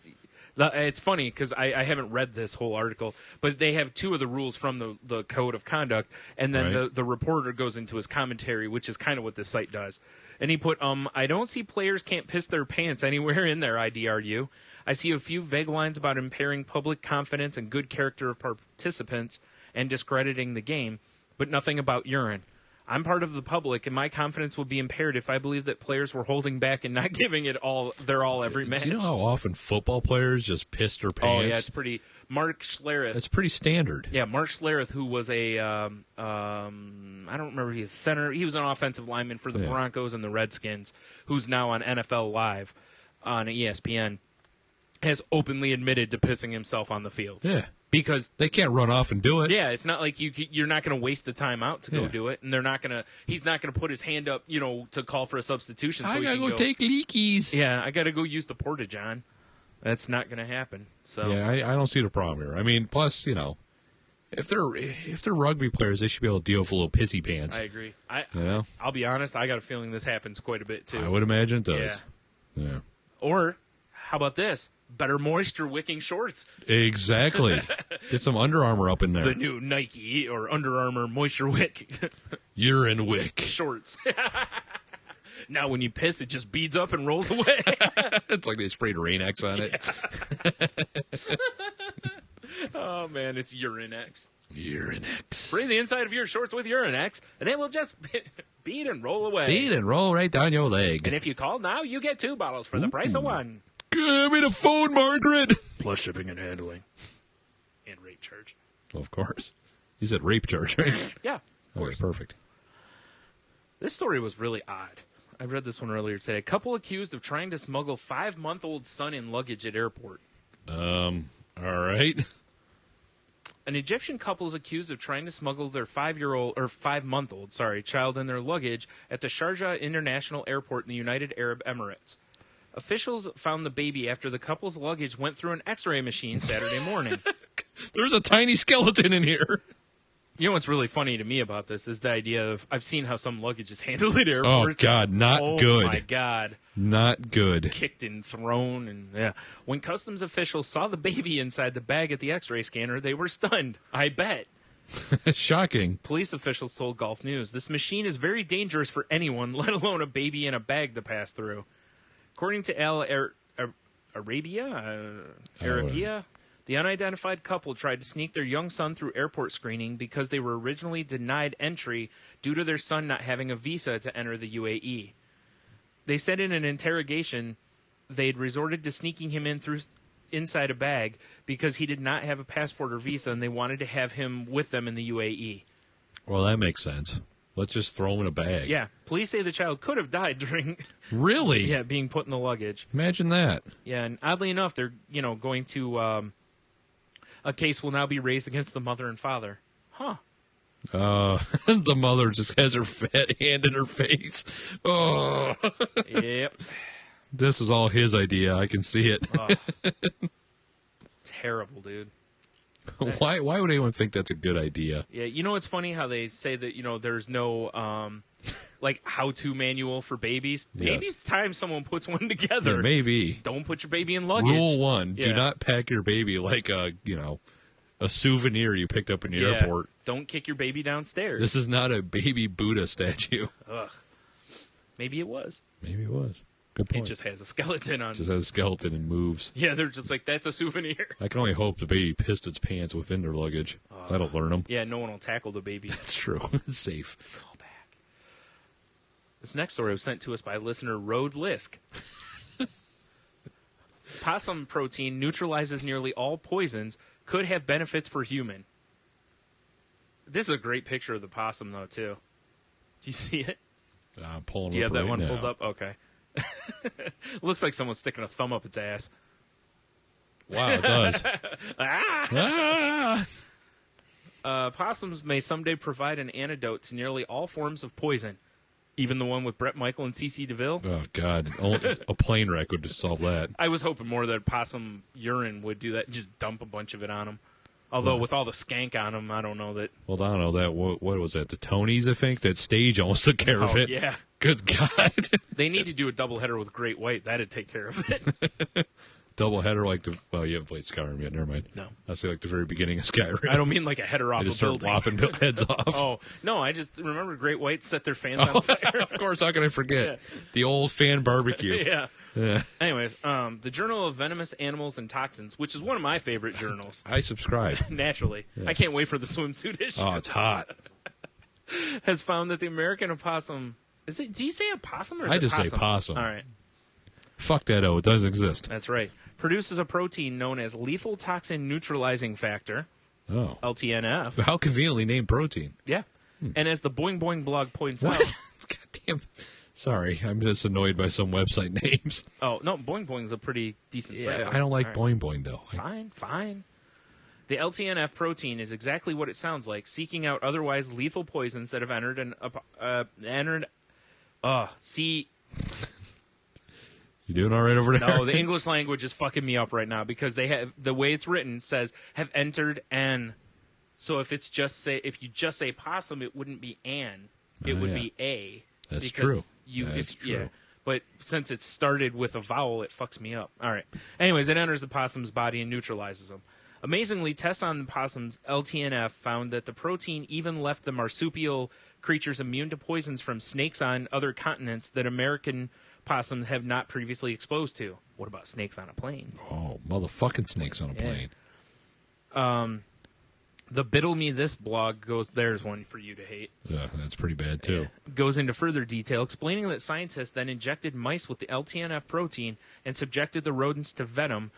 It's funny, because I haven't read this whole article, but they have 2 of the rules from the Code of Conduct, and then Right. the reporter goes into his commentary, which is kind of what this site does. And he put, I don't see players can't piss their pants anywhere in their IDRU. I see a few vague lines about impairing public confidence and good character of participants and discrediting the game, but nothing about urine. I'm part of the public, and my confidence would be impaired if I believe that players were holding back and not giving it their all every match. Do you know how often football players just piss their pants? Oh, yeah, it's pretty... Mark Schlereth. It's pretty standard. Yeah, Mark Schlereth, who was a... I don't remember if he was center. He was an offensive lineman for the Broncos and the Redskins, who's now on NFL Live on ESPN, has openly admitted to pissing himself on the field. Yeah. Because they can't run off and do it. Yeah, it's not like you're not going to waste the time out to go do it, and he's not going to put his hand up, to call for a substitution. So I gotta he can go take leakies. Yeah, I got to go use the Porta-John. That's not going to happen. So yeah, I don't see the problem here. I mean, plus, if they're rugby players, they should be able to deal with a little pissy pants. I agree. I'll be honest. I got a feeling this happens quite a bit too. I would imagine it does. Yeah. Or how about this? Better moisture wicking shorts. Exactly. Get some Under Armour up in there. The new Nike or Under Armour moisture wick. Urine wick shorts. Now when you piss, it just beads up and rolls away. It's like they sprayed Rain-X on it. Oh, man, it's Urine-X. Urine-X. Spray the inside of your shorts with Urine-X, and it will just bead and roll away. Bead and roll right down your leg. And if you call now, you get 2 bottles for the price of 1. Give me the phone, Margaret. Plus shipping and handling. And rate charge. Well, of course. You said rape charge, right? Yeah. Okay, perfect. This story was really odd. I read this one earlier today. A couple accused of trying to smuggle 5-month-old son in luggage at airport. All right. An Egyptian couple is accused of trying to smuggle their 5-month-old child in their luggage at the Sharjah International Airport in the United Arab Emirates. Officials found the baby after the couple's luggage went through an X-ray machine Saturday morning. There's a tiny skeleton in here. You know what's really funny to me about this is the idea of I've seen how some luggage is handled at airports. Oh, God, not good. Oh, my God. Not good. Kicked and thrown. And yeah. When customs officials saw the baby inside the bag at the X-ray scanner, they were stunned. I bet. Shocking. Police officials told Gulf News, "This machine is very dangerous for anyone, let alone a baby in a bag to pass through." According to Al Arabia, the unidentified couple tried to sneak their young son through airport screening because they were originally denied entry due to their son not having a visa to enter the UAE. They said in an interrogation they'd resorted to sneaking him inside a bag because he did not have a passport or visa, and they wanted to have him with them in the UAE. Well, that makes sense. Let's just throw him in a bag. Yeah. Police say the child could have died during... Really? Yeah, being put in the luggage. Imagine that. Yeah, and oddly enough, they're, going to... a case will now be raised against the mother and father. Huh. The mother just has her fat hand in her face. Oh. Yep. This is all his idea. I can see it. Terrible, dude. Why would anyone think that's a good idea? Yeah, it's funny how they say that, there's no, how-to manual for babies. Yes. Maybe it's time someone puts one together. Yeah, maybe. Don't put your baby in luggage. Rule 1, Yeah. do not pack your baby like a souvenir you picked up in the airport. Don't kick your baby downstairs. This is not a baby Buddha statue. Ugh. Maybe it was. Maybe it was. Good point. It just has a skeleton on. Just has a skeleton and moves. Yeah, they're just like, that's a souvenir. I can only hope the baby pissed its pants within their luggage. That'll learn them. Yeah, no one will tackle the baby. That's true. It's safe. Call back. This next story was sent to us by listener Road Lisk. Possum protein neutralizes nearly all poisons, could have benefits for human. This is a great picture of the possum, though, too. Do you see it? I'm pulling Do you up have that right one now. pulled up? Okay. Looks like someone's sticking a thumb up its ass. Wow, it does. Possums may someday provide an antidote to nearly all forms of poison, even the one with Bret Michael and C.C. DeVille. Oh, God. Only a plane wreck would solve that. I was hoping more that possum urine would do that, just dump a bunch of it on them. Although with all the skank on them, I don't know that. Well, I don't know that. What was that? The Tonys, I think. That stage almost took care of it. Yeah. Good God. They need to do a doubleheader with Great White. That'd take care of it. Doubleheader like the. Well, you haven't played Skyrim yet. Never mind. No. I say like the very beginning of Skyrim. I don't mean like a header off They just a start building. lopping heads off. Oh, no, I just remember Great White set their fans on fire. Of course, how can I forget? The old fan barbecue. Yeah. Anyways, the Journal of Venomous Animals and Toxins, which is one of my favorite journals. I subscribe. Naturally. Yes. I can't wait for the swimsuit issue. Oh, it's hot. Has found that the American opossum... Do you say opossum or is I it just possum? say possum. All right. Fuck that O. It doesn't exist. That's right. Produces a protein known as lethal toxin neutralizing factor, Oh. LTNF. How conveniently named protein. Yeah. And as the Boing Boing blog points out... God damn. Sorry, I'm just annoyed by some website names. Oh, no, Boing Boing's a pretty decent site. I don't like All right. Boing Boing, though. Fine. The LTNF protein is exactly what it sounds like, seeking out otherwise lethal poisons that have see... You doing all right over there? No, the English language is fucking me up right now because they have the way it's written says have entered an. So if it's if you just say possum, it wouldn't be an. It would be a. That's because true. That's true. Yeah. But since it started with a vowel, it fucks me up. All right. Anyways, it enters the possum's body and neutralizes them. Amazingly, tests on the possum's LTNF found that the protein even left the marsupial creatures immune to poisons from snakes on other continents that American possums have not previously exposed to. What about snakes on a plane? Oh, motherfucking snakes on a plane. The Biddle Me This blog goes, there's one for you to hate. Yeah, that's pretty bad, too. Goes into further detail, explaining that scientists then injected mice with the LTNF protein and subjected the rodents to venom.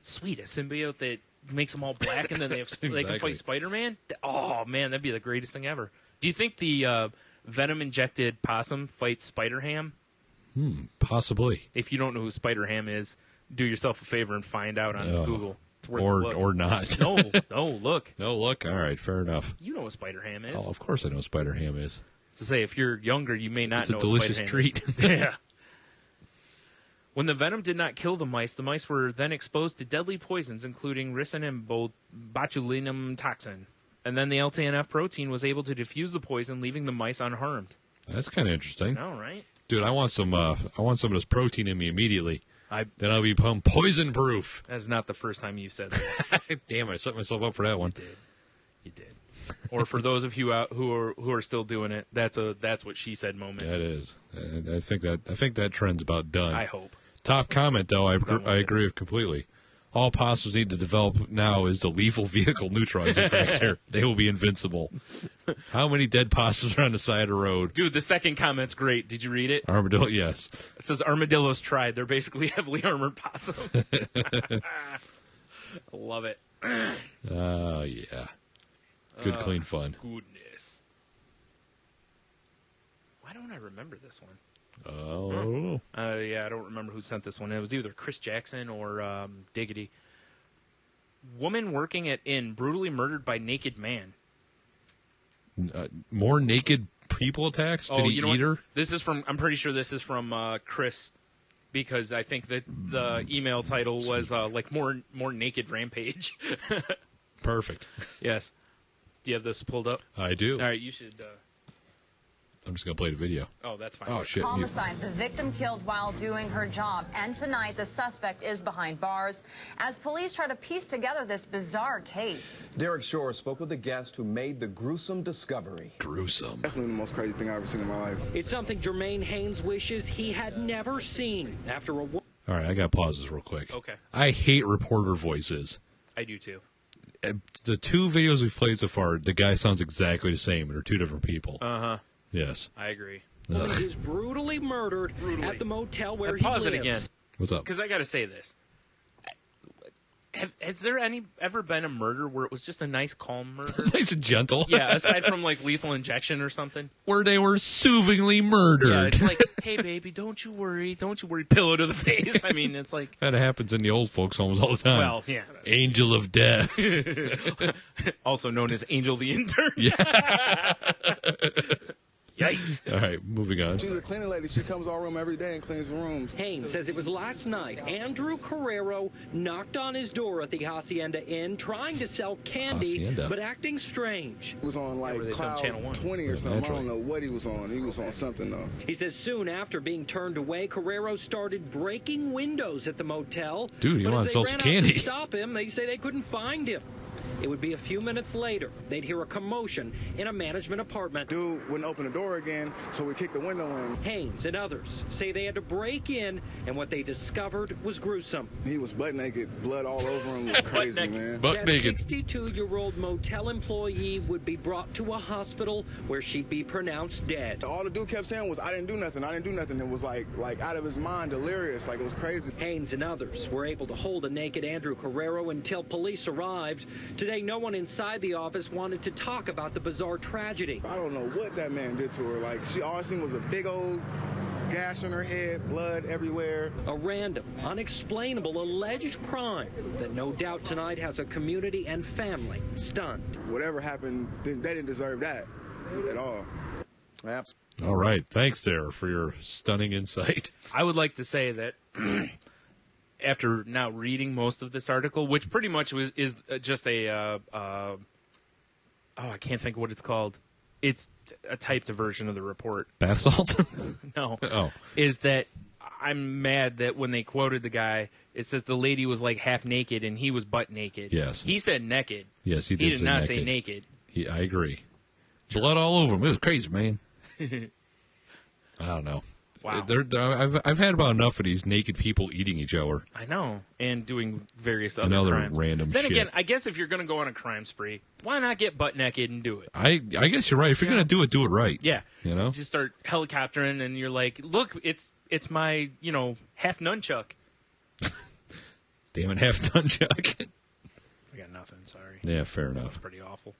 Sweet, a symbiote that makes them all black and then they can fight Spider-Man? Oh, man, that'd be the greatest thing ever. Do you think the venom-injected possum fights Spider-Ham? Possibly. If you don't know who Spider-Ham is, do yourself a favor and find out on Google. It's worth a look. Or not. No, look. No, look. All right, fair enough. You know what Spider-Ham is. Oh, of course I know what Spider-Ham is. To say, if you're younger, you may not know It's a delicious what treat. Spider-Ham is. Yeah. When the venom did not kill the mice were then exposed to deadly poisons, including ricin and botulinum toxin. And then the LTNF protein was able to diffuse the poison, leaving the mice unharmed. That's kind of interesting. All right. Dude, I want some of this protein in me immediately. Then I'll be poison proof. That's not the first time you said that. Damn, I set myself up for that one. You did. Or for those of you out who are still doing it, that's what she said moment. That is. I think that trend's about done. I hope. Top comment though, I agree with completely. All possums need to develop now is the lethal vehicle neutralizing factor. They will be invincible. How many dead possums are on the side of the road? Dude, the second comment's great. Did you read it? Armadillo, yes. It says armadillos tried. They're basically heavily armored possum. I love it. Oh, yeah. Good, clean fun. Goodness. Why don't I remember this one? Oh. Yeah, I don't remember who sent this one. It was either Chris Jackson or Diggity. Woman working at inn brutally murdered by naked man. More naked people attacks? Did he eat her? This is from. I'm pretty sure this is from Chris, because I think that the email title was like more naked rampage. Perfect. Yes. Do you have this pulled up? I do. All right, you should. I'm just going to play the video. Oh, that's fine. Oh, shit. Homicide. The victim killed while doing her job. And tonight, the suspect is behind bars as police try to piece together this bizarre case. Derek Shore spoke with a guest who made the gruesome discovery. Gruesome. Definitely the most crazy thing I've ever seen in my life. It's something Jermaine Haynes wishes he had never seen after a... All right, I got to pause this real quick. Okay. I hate reporter voices. I do, too. The two videos we've played so far, the guy sounds exactly the same. They're two different people. Uh-huh. Yes. I agree. Woman is brutally murdered at the motel where he pause lives. it again. What's up? Because I got to say this. Has there ever been a murder where it was just a nice, calm murder? Nice and gentle. Yeah, aside from like Lethal Injection or something. Where they were soothingly murdered. Yeah, it's like, hey, baby, don't you worry. Pillow to the face. I mean, it's like... That happens in the old folks' homes all the time. Well, yeah. Angel of Death. Also known as Angel the Intern. Yeah. Yikes. All right, moving on. She's a cleaning lady. She comes to our room every day and cleans the rooms. Haynes says it was last night Andrew Carrero knocked on his door at the Hacienda Inn trying to sell candy, but acting strange. He was on like Cloud 20 or something. I don't know what he was on. He was on something though. He says soon after being turned away, Carrero started breaking windows at the motel. Dude, he wanted to sell some candy. To stop him, they say they couldn't find him. It would be a few minutes later, they'd hear a commotion in a management apartment. Dude wouldn't open the door again, so we kicked the window in. Haynes and others say they had to break in, and what they discovered was gruesome. He was butt naked, blood all over him. It was crazy, man. Butt naked. 62-year-old motel employee would be brought to a hospital where she'd be pronounced dead. All the dude kept saying was, I didn't do nothing. It was like out of his mind, delirious, like it was crazy. Haynes and others were able to hold a naked Andrew Carrero until police arrived. Today, no one inside the office wanted to talk about the bizarre tragedy. I don't know what that man did to her. Like, all I seen was a big old gash on her head, blood everywhere. A random, unexplainable, alleged crime that no doubt tonight has a community and family stunned. Whatever happened, they didn't deserve that at all. All right. Thanks, Sarah, for your stunning insight. I would like to say that after now reading most of this article, which pretty much is just a I can't think of what it's called. It's a typed version of the report. Bath salt? No. Oh. Is that I'm mad that when they quoted the guy, it says the lady was like half naked and he was butt naked. Yes. He said naked. Yes, he did. He did not say naked. I agree. Blood all over him. It was crazy, man. I don't know. Wow. I've had about enough of these naked people eating each other. I know, and doing various other crimes. Random then shit. Again, I guess if you're going to go on a crime spree, why not get butt naked and do it? I guess you're right. If you're going to do it right. Yeah. You know? Just start helicoptering, and you're like, look, it's my, half nunchuck. Damn it, half nunchuck. I got nothing, sorry. Yeah, fair enough. That's pretty awful.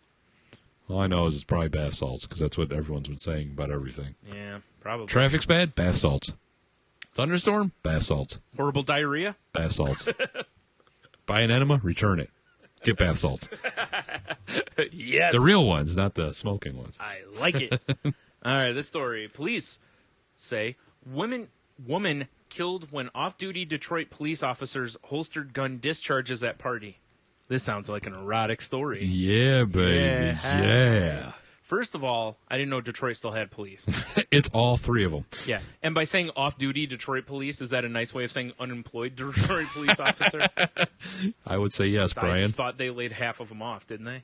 All I know is it's probably bath salts, because that's what everyone's been saying about everything. Yeah, probably. Traffic's bad? Bath salts. Thunderstorm? Bath salts. Horrible diarrhea? Bath salts. Buy an enema? Return it. Get bath salts. Yes. The real ones, not the smoking ones. I like it. All right, this story. Police say woman killed when off-duty Detroit police officers holstered gun discharges at party. This sounds like an erotic story. Yeah, baby. Yeah. First of all, I didn't know Detroit still had police. It's all three of them. Yeah. And by saying off-duty Detroit police, is that a nice way of saying unemployed Detroit police officer? I would say yes, Brian. I thought they laid half of them off, didn't they?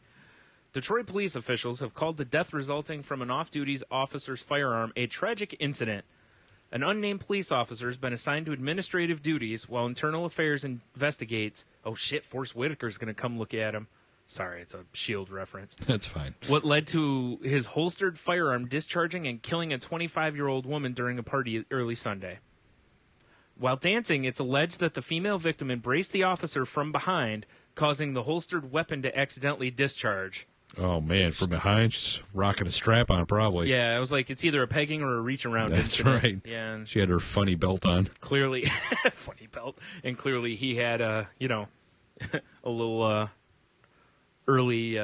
Detroit police officials have called the death resulting from an off-duty officer's firearm a tragic incident. An unnamed police officer has been assigned to administrative duties while Internal Affairs investigates. Oh, shit, Forrest Whitaker's going to come look at him. Sorry, it's a S.H.I.E.L.D. reference. That's fine. What led to his holstered firearm discharging and killing a 25-year-old woman during a party early Sunday. While dancing, it's alleged that the female victim embraced the officer from behind, causing the holstered weapon to accidentally discharge. Oh, man, from behind, she's rocking a strap on, probably. Yeah, I was like, it's either a pegging or a reach around. That's incident. right. Yeah, and she had her funny belt on. Clearly, funny belt, and clearly he had a little early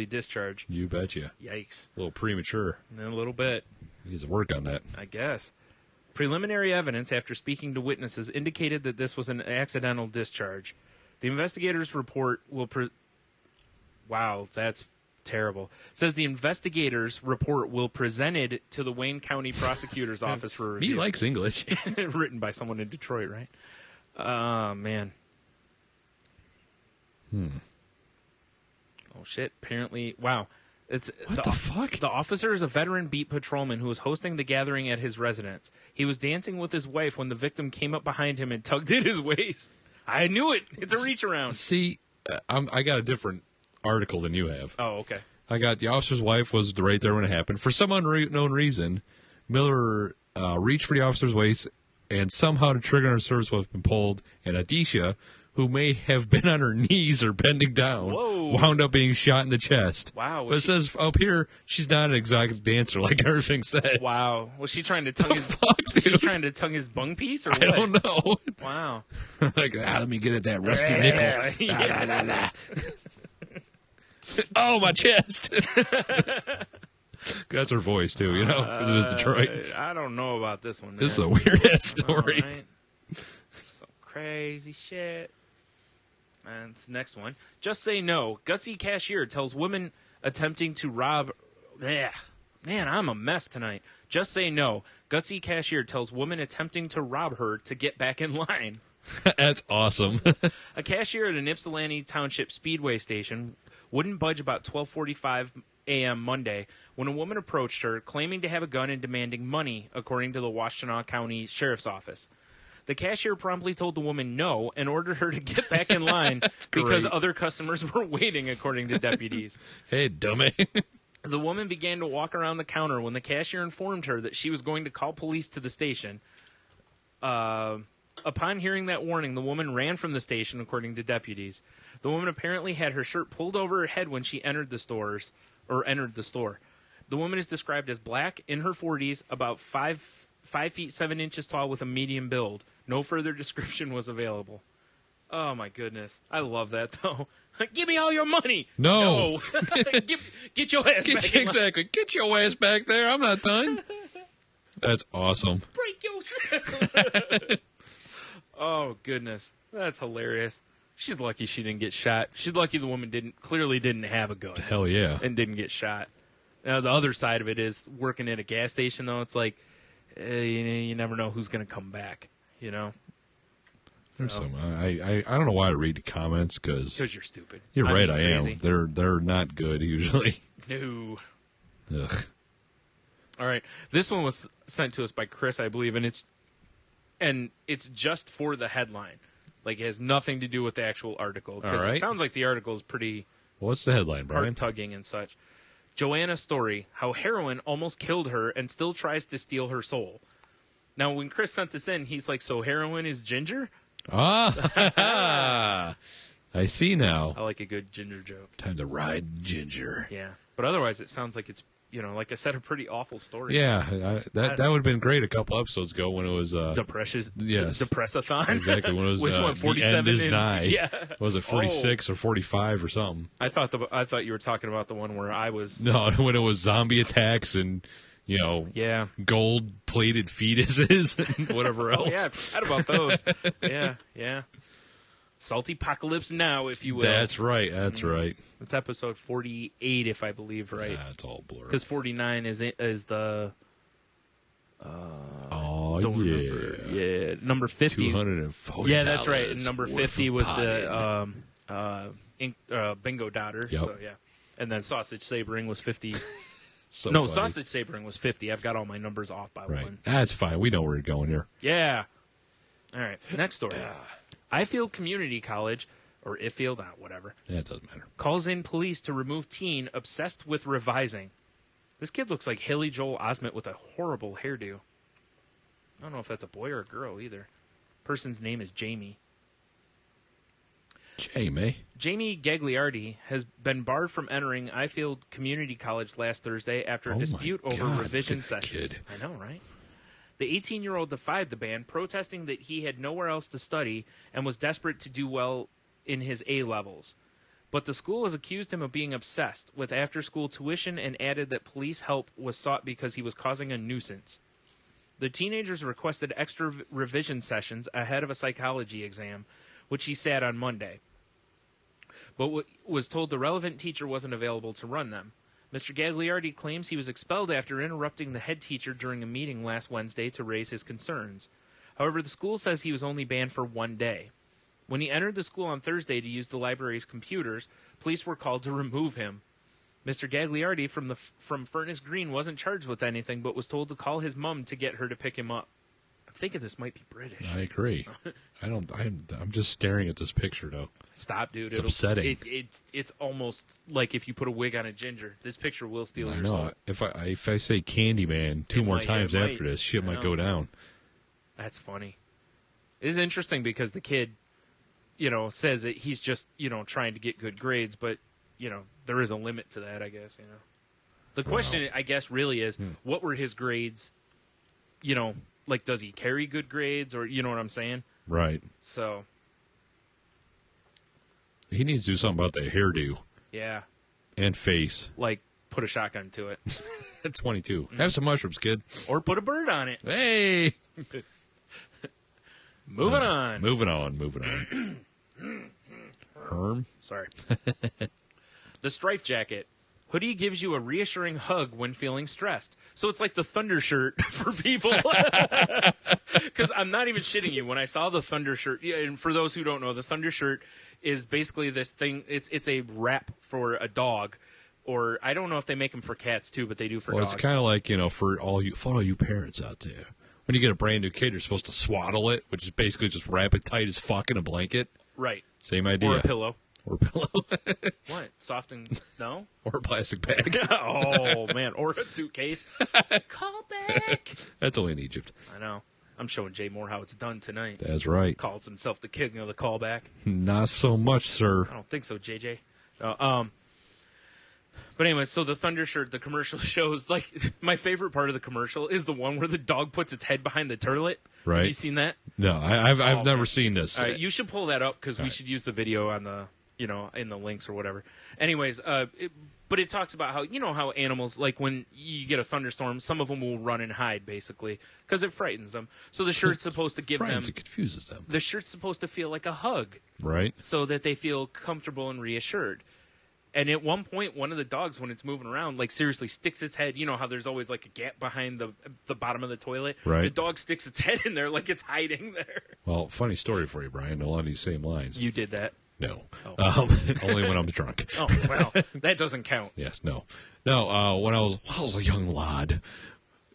discharge. You betcha. Yikes. A little premature. A little bit. He needs to work on that. I guess. Preliminary evidence after speaking to witnesses indicated that this was an accidental discharge. The investigators' report will Wow, that's terrible. It says the investigators' report will presented to the Wayne County Prosecutor's Office for review. He likes English. Written by someone in Detroit, right? Oh, man. Oh, shit. Apparently, wow. What the fuck? The officer is a veteran beat patrolman who was hosting the gathering at his residence. He was dancing with his wife when the victim came up behind him and tugged at his waist. I knew it. It's a reach around. See, I got a different article than you have. Oh, okay. I got the officer's wife was right there when it happened. For some unknown reason, Miller reached for the officer's waist, and somehow the trigger on her service weapon pulled, and Adisha, who may have been on her knees or bending down wound up being shot in the chest. Wow. But it says up here she's not an exotic dancer like everything says. Wow. Was she trying to tongue his bung piece or what? I don't know. Wow. Like, let me get at that rusty nickel. Yeah. Oh, my chest. That's her voice, too, you know, because it is Detroit. I don't know about this one. This is a weird-ass story. Right. Some crazy shit. And this next one. Just say no. Gutsy cashier tells woman attempting to rob... Man, I'm a mess tonight. Just say no. Gutsy cashier tells woman attempting to rob her to get back in line. That's awesome. A cashier at an Ypsilanti Township Speedway station wouldn't budge about 12:45 a.m. Monday when a woman approached her, claiming to have a gun and demanding money, according to the Washtenaw County Sheriff's Office. The cashier promptly told the woman no and ordered her to get back in line because other customers were waiting, according to deputies. Hey, dummy. The woman began to walk around the counter when the cashier informed her that she was going to call police to the station. Upon hearing that warning, the woman ran from the station, according to deputies. The woman apparently had her shirt pulled over her head when she entered the store. The woman is described as black, in her 40s, about 5 feet 7 inches tall, with a medium build. No further description was available. Oh my goodness, I love that though. Give me all your money. No. Get your ass back. Exactly. Get your ass back there. I'm not done. That's awesome. Break yourself. Oh goodness, that's hilarious. She's lucky she didn't get shot. She's lucky the woman clearly didn't have a gun. Hell yeah. And didn't get shot. Now the other side of it is working at a gas station though. It's like you never know who's going to come back. You know. So, I don't know why I read the comments because you're stupid. You're right. I crazy. am. They're not good usually. No. Ugh. All right. This one was sent to us by Chris, I believe, and it's just for the headline. Like, it has nothing to do with the actual article. Because it sounds like the article is pretty... What's the headline, Brian? Heart-tugging and such. Joanna's story, how heroin almost killed her and still tries to steal her soul. Now, when Chris sent this in, he's like, so heroin is ginger? Ah! I see now. I like a good ginger joke. Time to ride ginger. Yeah. But otherwise, it sounds like it's, like I said, a pretty awful story. Yeah, that would have been great a couple episodes ago when it was Depressathon. Exactly, when it was which one? 47 the end is nigh. Yeah. Was it 46 or 45 or something? I thought you were talking about the one where I was. No, when it was zombie attacks and gold-plated fetuses and whatever else. Oh, yeah, I forgot about those. Yeah. Salty apocalypse now, if you will. That's right. Right. It's episode 48, if I believe right. Yeah, it's all blurred. Because 49 is the. Remember. Yeah, number 50. 240. Yeah, that's right. And number 50 was the Bingo Daughter. Yep. So yeah, and then Sausage Sabering was 50. Funny. Sausage Sabering was 50. I've got all my numbers off by one. That's fine. We know where you're going here. Yeah. All right. Next story. Ifield Community College, or Ifield, whatever. Yeah, it doesn't matter. Calls in police to remove teen obsessed with revising. This kid looks like Haley Joel Osment with a horrible hairdo. I don't know if that's a boy or a girl either. Person's name is Jamie. Jamie Gagliardi has been barred from entering Ifield Community College last Thursday after a dispute over revision sessions. I know, right? The 18-year-old defied the ban, protesting that he had nowhere else to study and was desperate to do well in his A-levels. But the school has accused him of being obsessed with after-school tuition and added that police help was sought because he was causing a nuisance. The teenagers requested extra revision sessions ahead of a psychology exam, which he sat on Monday, but was told the relevant teacher wasn't available to run them. Mr. Gagliardi claims he was expelled after interrupting the head teacher during a meeting last Wednesday to raise his concerns. However, the school says he was only banned for 1 day. When he entered the school on Thursday to use the library's computers, police were called to remove him. Mr. Gagliardi from Furnace Green wasn't charged with anything, but was told to call his mom to get her to pick him up. I'm thinking this might be British. I agree. I'm just staring at this picture, though. Stop, dude. It's upsetting. It's almost like if you put a wig on a ginger. This picture will steal your soul. If I say Candyman two more times after this, shit might go down. That's funny. It is interesting because the kid, says that he's just, trying to get good grades, but, there is a limit to that, I guess, The question, I guess, really is, what were his grades, like, does he carry good grades, or, you know what I'm saying? Right. So. He needs to do something about that hairdo. Yeah. And face. Like, put a shotgun to it. At 22. Have some mushrooms, kid. Or put a bird on it. Hey! Moving on. Moving on. Herm? Sorry. The Strife Jacket. Hoodie gives you a reassuring hug when feeling stressed. So it's like the Thunder shirt for people. Because I'm not even shitting you. When I saw the Thunder shirt, and for those who don't know, the Thunder shirt is basically this thing. It's a wrap for a dog. Or I don't know if they make them for cats too, but they do for dogs. It's kind of like, for all you parents out there. When you get a brand new kid, you're supposed to swaddle it, which is basically just wrap it tight as fuck in a blanket. Right. Same idea. Or a pillow. What? Soft and no? Or a plastic bag. Oh, man. Or a suitcase. Call back. That's only in Egypt. I know. I'm showing Jay Moore how it's done tonight. That's right. Calls himself the king of the callback. Not so much, sir. I don't think so, JJ. But anyway, so the Thunder shirt, the commercial shows, like, my favorite part of the commercial is the one where the dog puts its head behind the tourlet. Right. Have you seen that? No, I've never seen this. All right, you should pull that up because we should use the video on the, in the links or whatever. Anyways, but it talks about how, how animals, like when you get a thunderstorm, some of them will run and hide, basically, because it frightens them. So the shirt's supposed to give them... It confuses them. The shirt's supposed to feel like a hug. Right. So that they feel comfortable and reassured. And at one point, one of the dogs, when it's moving around, like seriously sticks its head. You know how there's always like a gap behind the bottom of the toilet? Right. The dog sticks its head in there like it's hiding there. Well, funny story for you, Brian. Along these same lines. You did that? No. Oh. Only when I'm drunk. Oh, well, that doesn't count. Yes, no. No, when I was a young lad,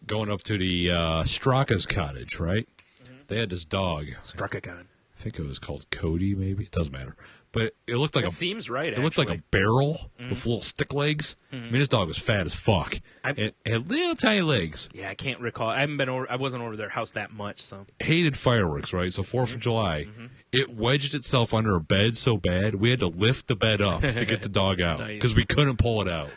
going up to the Straka's cottage, right? Mm-hmm. They had this dog. Straka-con. I think it was called Cody, maybe. It doesn't matter. But it looked like seems right. It looked like a barrel with little stick legs. I mean, this dog was fat as fuck and had little tiny legs. Yeah, I can't recall. I haven't been over. I wasn't over their house that much, so hated fireworks. Right, so 4th of July, it wedged itself under a bed so bad we had to lift the bed up to get the dog out because we couldn't pull it out.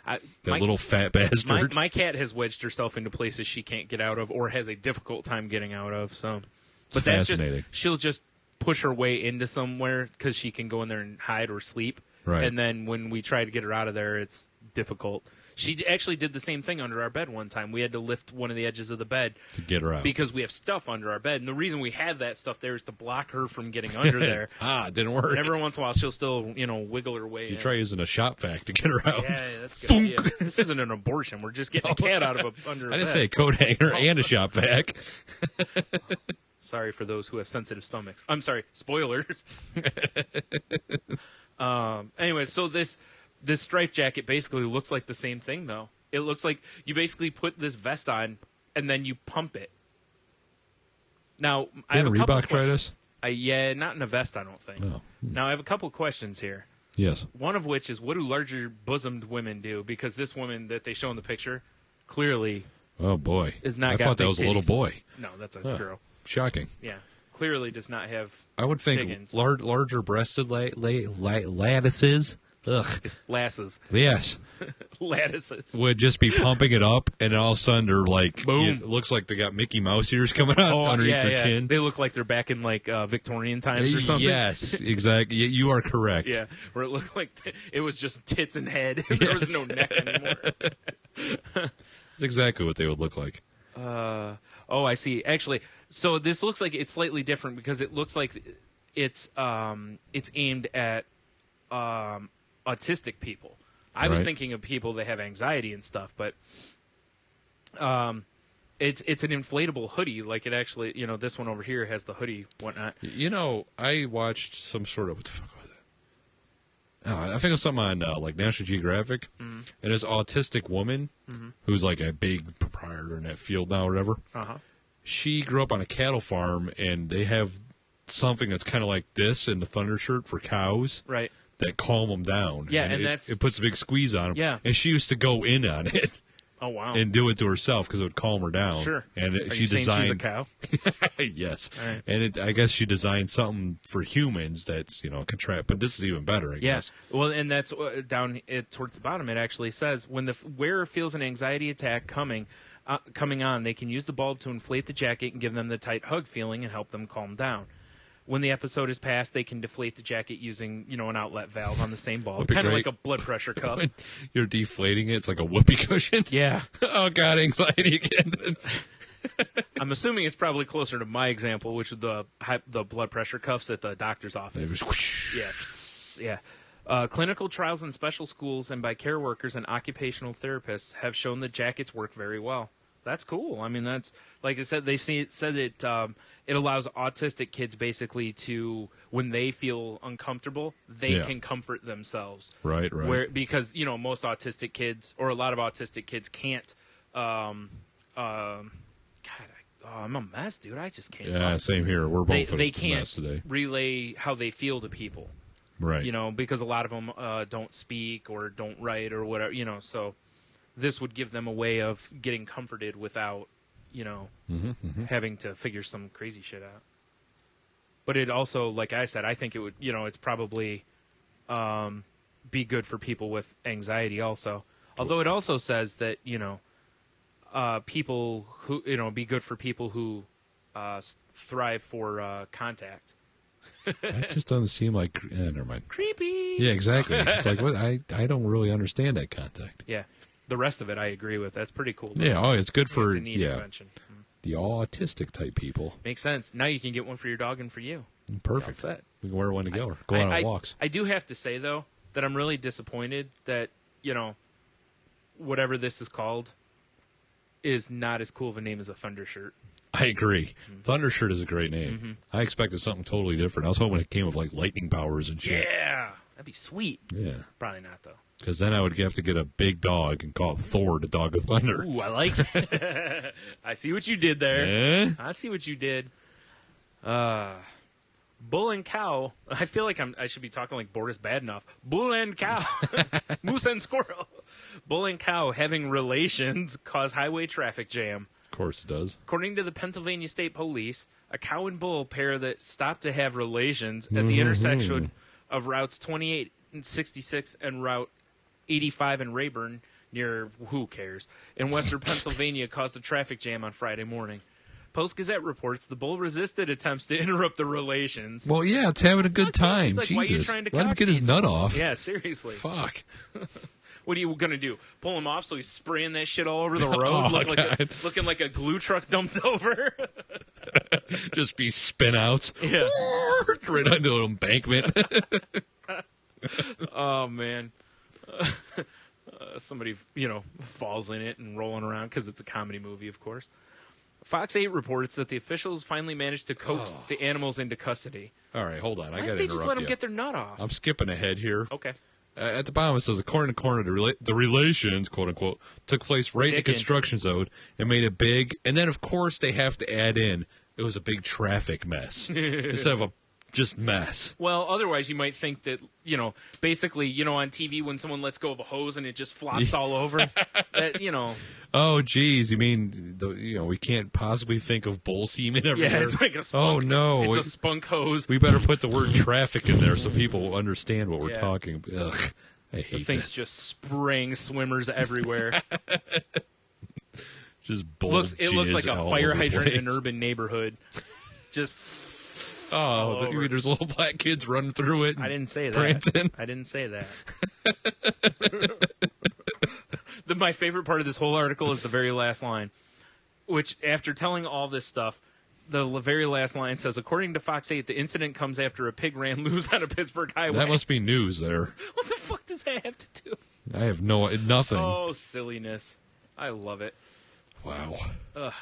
That little fat bastard. My cat has wedged herself into places she can't get out of or has a difficult time getting out of. So, but that's fascinating. She'll just push her way into somewhere because she can go in there and hide or sleep. Right. And then when we try to get her out of there, it's difficult. She actually did the same thing under our bed one time. We had to lift one of the edges of the bed to get her out because we have stuff under our bed. And the reason we have that stuff there is to block her from getting under there. It didn't work. And every once in a while, she'll still, wiggle her way. You try using a shop vac to get her out. Yeah, that's good. Yeah. This isn't an abortion. We're just getting a cat out of under a bed. I didn't say a coat hanger and a shop vac. Sorry for those who have sensitive stomachs. I'm sorry, spoilers. Anyway, so this Strife jacket basically looks like the same thing, though. It looks like you basically put this vest on and then you pump it. Now, I have a couple Reebok try this? Yeah, not in a vest, I don't think. Oh. Now, I have a couple questions here. Yes. One of which is, what do larger-bosomed women do? Because this woman that they show in the picture clearly... Oh, boy. Is not I got thought that big was a little titties. boy. No, that's a girl. Shocking. Yeah. Clearly does not have I would think biggins. larger-breasted lattices. Ugh. Lasses. Yes. Lattices. Would just be pumping it up, and all of a sudden they're like, boom. It looks like they got Mickey Mouse ears coming out underneath their chin. They look like they're back in like Victorian times or something. Yes, exactly. You are correct. Yeah, where it looked like it was just tits and head. There was no neck anymore. That's exactly what they would look like. Oh, I see. Actually, so this looks like it's slightly different because it looks like it's aimed at autistic people. I was thinking of people that have anxiety and stuff, but it's an inflatable hoodie. Like it actually, this one over here has the hoodie, whatnot. I watched some sort of, what the fuck was it? I think it was something on like National Geographic, and this autistic woman who's like a big proprietor in that field now or whatever. She grew up on a cattle farm, and they have something that's kind of like this in the Thunder shirt for cows. Right. That calm them down. Yeah, and that's... It puts a big squeeze on them. Yeah. And she used to go in on it. Oh, wow. and do it to herself because it would calm her down. Sure. And Are she you saying designed she's a cow? yes. All right. And I guess she designed something for humans that's contract. But this is even better. I guess. Well, and that's down towards the bottom. It actually says when the wearer feels an anxiety attack coming on, they can use the bulb to inflate the jacket and give them the tight hug feeling and help them calm down. When the episode is past, they can deflate the jacket using, an outlet valve on the same bulb, kind of like a blood pressure cuff. When you're deflating it, it's like a whoopee cushion. Yeah. Oh God, anxiety again. I'm assuming it's probably closer to my example, which is the blood pressure cuffs at the doctor's office. Yeah. Clinical trials in special schools and by care workers and occupational therapists have shown that jackets work very well. That's cool. I mean, that's like I said. It allows autistic kids basically to, when they feel uncomfortable, they can comfort themselves. Right. Because most autistic kids, or a lot of autistic kids, can't. I'm a mess, dude. I just can't. Yeah, same here. We're both they a can't mess today. relay how they feel to people. Right. Because a lot of them don't speak or don't write or whatever. So this would give them a way of getting comforted without, having to figure some crazy shit out. But it also, like I said, I think it would, it's probably be good for people with anxiety also. Although it also says that, people who, be good for people who thrive for contact. That just doesn't seem like, never mind. Creepy. Yeah, exactly. It's like, what? I don't really understand that contact. Yeah. The rest of it, I agree with. That's pretty cool. Yeah, it's good for, it's a neat invention. The autistic type people. Makes sense. Now you can get one for your dog and for you. Perfect. Set. We can wear one to go on walks. I do have to say, though, that I'm really disappointed that, whatever this is called is not as cool of a name as a Thunder shirt. I agree. Thunder shirt is a great name. I expected something totally different. I was hoping it came with, like, lightning powers and shit. Yeah. That'd be sweet. Yeah. Probably not, though. Because then I would have to get a big dog and call it Thor, the Dog of Thunder. Ooh, I like it. I see what you did there. I see what you did. Bull and cow. I feel like I should be talking like Boris Badenoff. Bull and cow. Moose and squirrel. Bull and cow having relations cause highway traffic jam. Of course it does. According to the Pennsylvania State Police, a cow and bull pair that stopped to have relations at the intersection of routes 28 and 66 and Route 85 in Rayburn, near who cares, in western Pennsylvania caused a traffic jam on Friday morning. Post-Gazette reports the bull resisted attempts to interrupt the relations. Well, yeah, it's having a good time. It's like, Jesus. why are you trying to let him get his nut off. Yeah, seriously. Fuck. What are you going to do? Pull him off so he's spraying that shit all over the road? Looking like a glue truck dumped over? Just be spin outs. Yeah. Right onto an embankment. Oh, man. Somebody, falls in it and rolling around because it's a comedy movie, of course. Fox 8 reports that the officials finally managed to coax the animals into custody. All right, hold on. I got to interrupt they just let them you. get their nut off? I'm skipping ahead here. Okay. At the bottom it says, according to Coroner, the relations, quote unquote, took place right in the construction zone and made it big. And then, of course, they have to add in it was a big traffic mess instead of a just mess. Well, otherwise you might think that, basically, on TV when someone lets go of a hose and it just flops all over, that, Oh, geez, you mean, we can't possibly think of bull semen everywhere? Yeah, it's like a spunk. Oh, no. It's a spunk hose. We better put the word traffic in there so people will understand what we're talking about. Ugh, I hate the thing's that. just spraying swimmers everywhere. Just bull It looks like a fire hydrant in an place. urban neighborhood. Just Oh, you mean there's little black kids running through it. I didn't say that. Prancing. I didn't say that. My favorite part of this whole article is the very last line, which, after telling all this stuff, the very last line says, according to Fox 8, the incident comes after a pig ran loose on a Pittsburgh highway. That must be news there. What the fuck does that have to do? I have nothing. Oh, silliness. I love it. Wow. Ugh.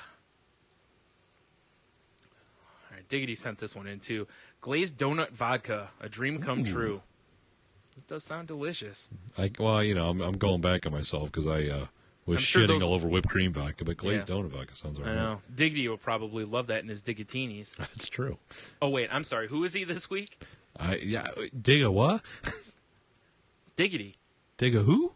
All right, Diggity sent this one in, too. Glazed donut vodka, a dream come true. It does sound delicious. I'm going back on myself because I was sure shitting all over whipped cream vodka, but glazed Yeah. donut vodka sounds all right. I know. Diggity will probably love that in his Diggitinis. That's true. Oh, wait, I'm sorry. Who is he this week? Dig a what? Diggity. Take a who?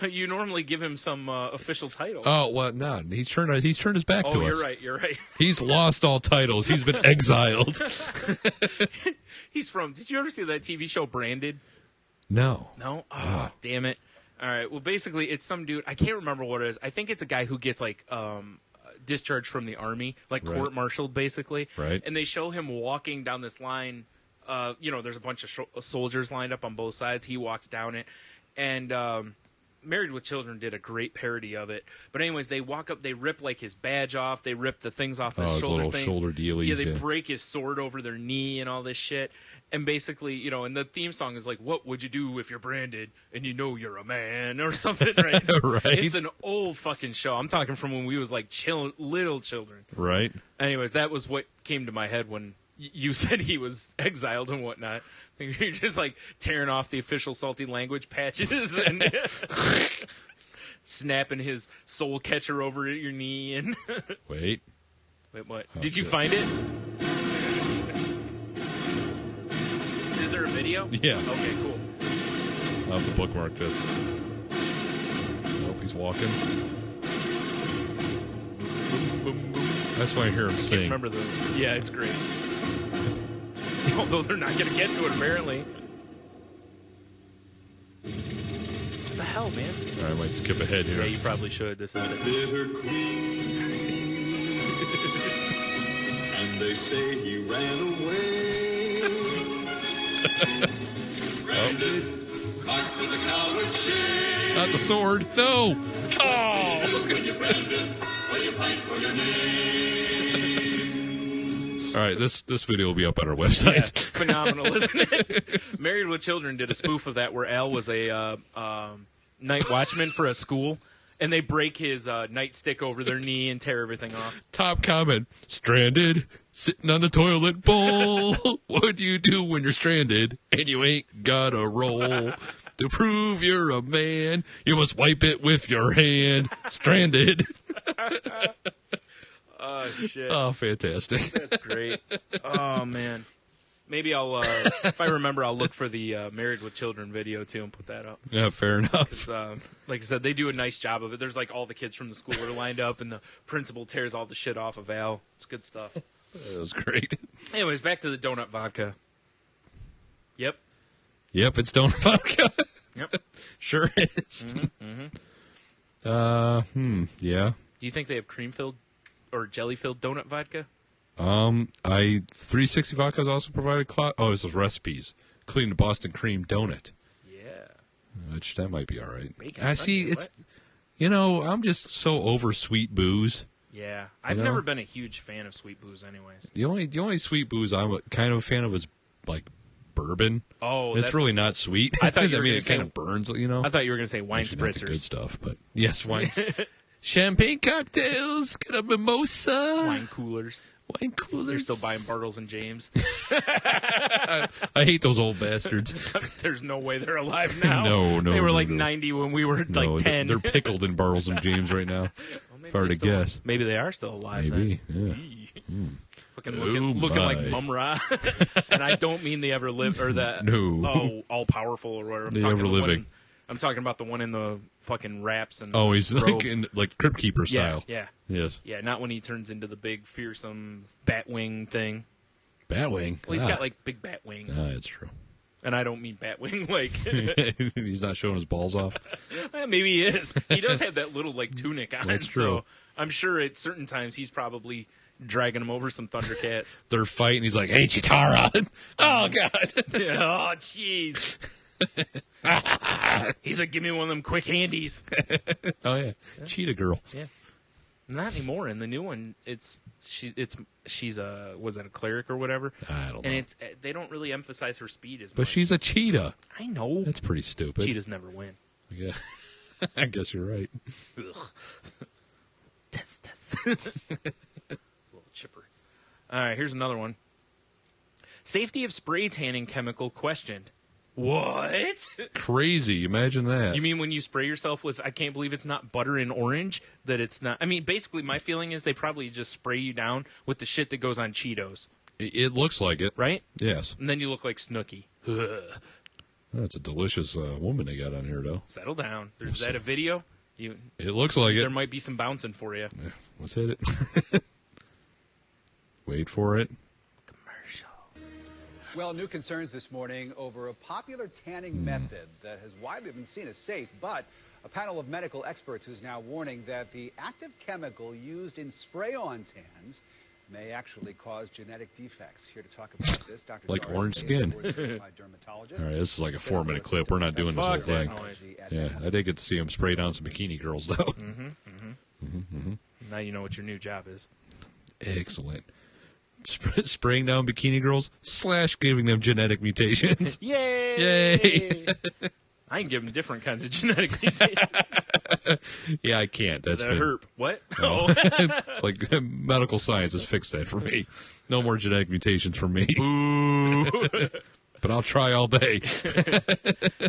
You normally give him some official title. Oh, well, no. He's turned his back to us. Oh, you're right. You're right. He's lost all titles. He's been exiled. He's from. Did you ever see that TV show Branded? No. No? Oh, damn it. All right. Well, basically, it's some dude. I can't remember what it is. I think it's a guy who gets, like, discharged from the army, like Right. court-martialed, basically. Right. And they show him walking down this line. There's a bunch of soldiers lined up on both sides. He walks down it. And Married with Children did a great parody of it. But anyways, they walk up, they rip, like, his badge off. They rip the things off the his shoulder little things. shoulder dealies. Yeah, they break his sword over their knee and all this shit. And basically, and the theme song is like, what would you do if you're branded and you know you're a man or something, right? Right. It's an old fucking show. I'm talking from when we was like little children. Right. Anyways, that was what came to my head when you said he was exiled and whatnot. You're just like tearing off the official salty language patches and snapping his soul catcher over at your knee. And Wait, what? Oh, Did you shit. find it? Is there a video? Yeah. Okay, cool. I'll have to bookmark this. Nope, he's walking. That's why I hear him Can't sing. remember the. Yeah, it's great. Although they're not going to get to it, apparently. What the hell, man? All right, I might skip ahead here. Yeah, you probably should. This is it. Bitter queen, and they say he ran away. Branded, marked with a coward shame. Not the sword. No. Oh! When you're branded, when you fight for your name. All right, this video will be up on our website. Yeah, phenomenal, isn't it? Married with Children did a spoof of that where Al was a night watchman for a school, and they break his nightstick over their knee and tear everything off. Top comment: stranded, sitting on the toilet bowl. What do you do when you're stranded and you ain't got a roll? To prove you're a man, you must wipe it with your hand. Stranded. Oh, shit. Oh, fantastic. That's great. Oh, man. Maybe I'll, if I remember, I'll look for the Married with Children video, too, and put that up. Yeah, fair enough. 'Cause, like I said, they do a nice job of it. There's, like, all the kids from the school are lined up, and the principal tears all the shit off of Al. It's good stuff. That was great. Anyways, back to the donut vodka. Yep. Yep, it's donut vodka. Yep. Sure is. Mm-hmm. Yeah. Do you think they have cream-filled or jelly-filled donut vodka? 360 Vodka has also provided this is recipes, including the Boston cream donut. Yeah. Which, that might be all right. Bacon I see, sundae, I'm just so over sweet booze. Yeah. I've know? never been a huge fan of sweet booze anyways. The only sweet booze I'm kind of a fan of is, like, bourbon. Oh, it's really not sweet. I thought you were mean, gonna it say, kind of burns, I thought you were going to say wine Actually, not the spritzers. good stuff, but yes, wines. Champagne cocktails, get a mimosa. Wine coolers. Wine coolers. They're still buying Bartles and James. I hate those old bastards. There's no way they're alive now. No. They were no, like no. 90 when we were No, like 10. They're pickled in Bartles and James right now. If I were to guess. Maybe they are still alive. Maybe, then. yeah. Fucking Oh, looking like my. Mum Ra. And I don't mean they ever live or that. No. Oh, all powerful or whatever. They ever living. I'm talking about the one in the fucking wraps and. Oh, he's robe. like in like Crypt Keeper style. Yeah. Yes. Yeah, not when he turns into the big fearsome Batwing thing. Batwing. Well, he's got like big bat wings. That's true. And I don't mean Batwing like. He's not showing his balls off. Maybe he is. He does have that little like tunic on. That's true. So I'm sure at certain times he's probably dragging him over some Thundercats. They're fighting. He's like, "Hey, Chitara!" Oh God. Oh jeez. He's like, "Give me one of them quick handies." Oh yeah, Cheetah Girl. Yeah. Not anymore. In the new one, she's a was that a cleric or whatever? I don't know. And they don't really emphasize her speed as much. But she's a cheetah. I know. That's pretty stupid. Cheetahs never win. Yeah. I guess you're right. Ugh. Test. It's a little chipper. All right, here's another one. Safety of spray tanning chemical questioned. What? Crazy. Imagine that. You mean when you spray yourself with, I can't believe it's not butter and orange, that it's not. I mean, basically, my feeling is they probably just spray you down with the shit that goes on Cheetos. It looks like it. Right? Yes. And then you look like Snooki. Ugh. That's a delicious woman they got on here, though. Settle down. Is that a video? It looks like There it. might be some bouncing for you. Yeah, let's hit it. Wait for it. Well, new concerns this morning over a popular tanning method that has widely been seen as safe, but a panel of medical experts is now warning that the active chemical used in spray-on tans may actually cause genetic defects. Here to talk about this, Dr. Like Doris orange Hayes, skin. board-certified dermatologist. All right, this is like a 4-minute clip. We're not doing this whole Fuck that thing. noise. Yeah, I did get to see him spray down some bikini girls, though. Now you know what your new job is. Excellent. Spraying down bikini girls / giving them genetic mutations. Yay! Yay! I can give them different kinds of genetic mutations. Yeah, I can't. That's the been... herp. What? Oh. It's like medical science has fixed that for me. No more genetic mutations for me. Boo! But I'll try all day.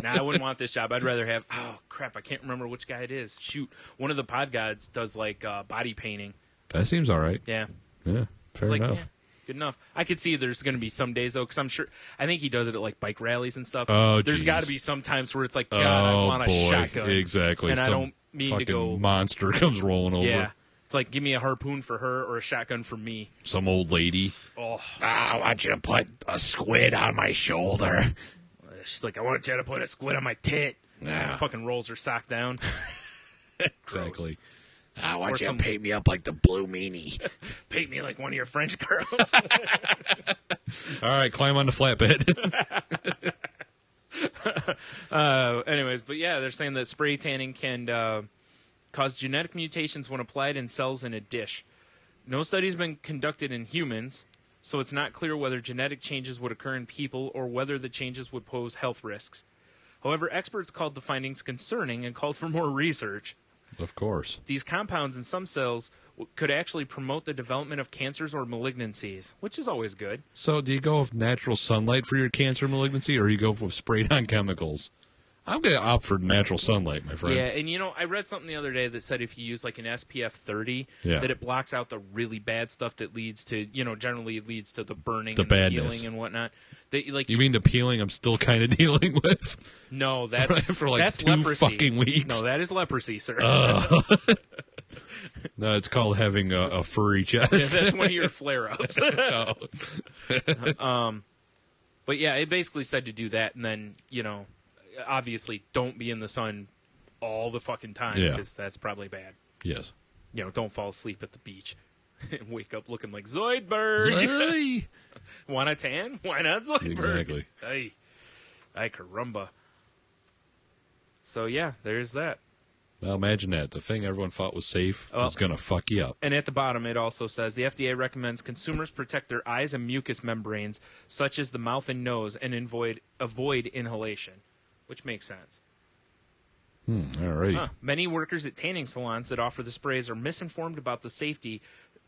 Nah, I wouldn't want this job. I'd rather have... Oh, crap. I can't remember which guy it is. Shoot. One of the pod gods does, like, body painting. That seems all right. Yeah. Yeah, fair It's like, enough. yeah, good enough. I could see there's going to be some days, though, because I'm sure... I think he does it at, like, bike rallies and stuff. Oh, There's geez. got to be some times where it's like, God, I want a boy. shotgun. Exactly. And I Some don't mean to fucking go... monster comes rolling over. Yeah. It's like, give me a harpoon for her or a shotgun for me. Some old lady. Oh. I want you to put a squid on my shoulder. She's like, I want you to put a squid on my tit. Yeah. Fucking rolls her sock down. Exactly. I want you to paint me up like the Blue Meanie. Paint me like one of your French girls. All right, climb on the flatbed. Anyways, but yeah, they're saying that spray tanning can cause genetic mutations when applied in cells in a dish. No study has been conducted in humans, so it's not clear whether genetic changes would occur in people or whether the changes would pose health risks. However, experts called the findings concerning and called for more research. Of course. These compounds in some cells could actually promote the development of cancers or malignancies, which is always good. So do you go with natural sunlight for your cancer malignancy, or you go with sprayed-on chemicals? I'm going to opt for natural sunlight, my friend. Yeah, and you know, I read something the other day that said if you use like an SPF 30, Yeah. that it blocks out the really bad stuff that leads to, you know, generally leads to the burning The and badness. the peeling and whatnot. That, like, You mean the peeling I'm still kind of dealing with? no, that's for like that's 2 leprosy. fucking weeks? No, that is leprosy, sir. No, it's called having a furry chest. Yeah, that's one of your flare-ups. Oh. But yeah, it basically said to do that, and then, you know, obviously don't be in the sun all the fucking time, Yeah. because that's probably bad. Yes. You know, don't fall asleep at the beach and wake up looking like Zoidberg. Zoid. Want a tan? Why not Zoidberg? Exactly. Ay caramba. So yeah, there's that. Well, imagine that. The thing everyone thought was safe is going to fuck you up. And at the bottom, it also says the FDA recommends consumers protect their eyes and mucous membranes, such as the mouth and nose, and avoid inhalation, which makes sense. All right. Many workers at tanning salons that offer the sprays are misinformed about the safety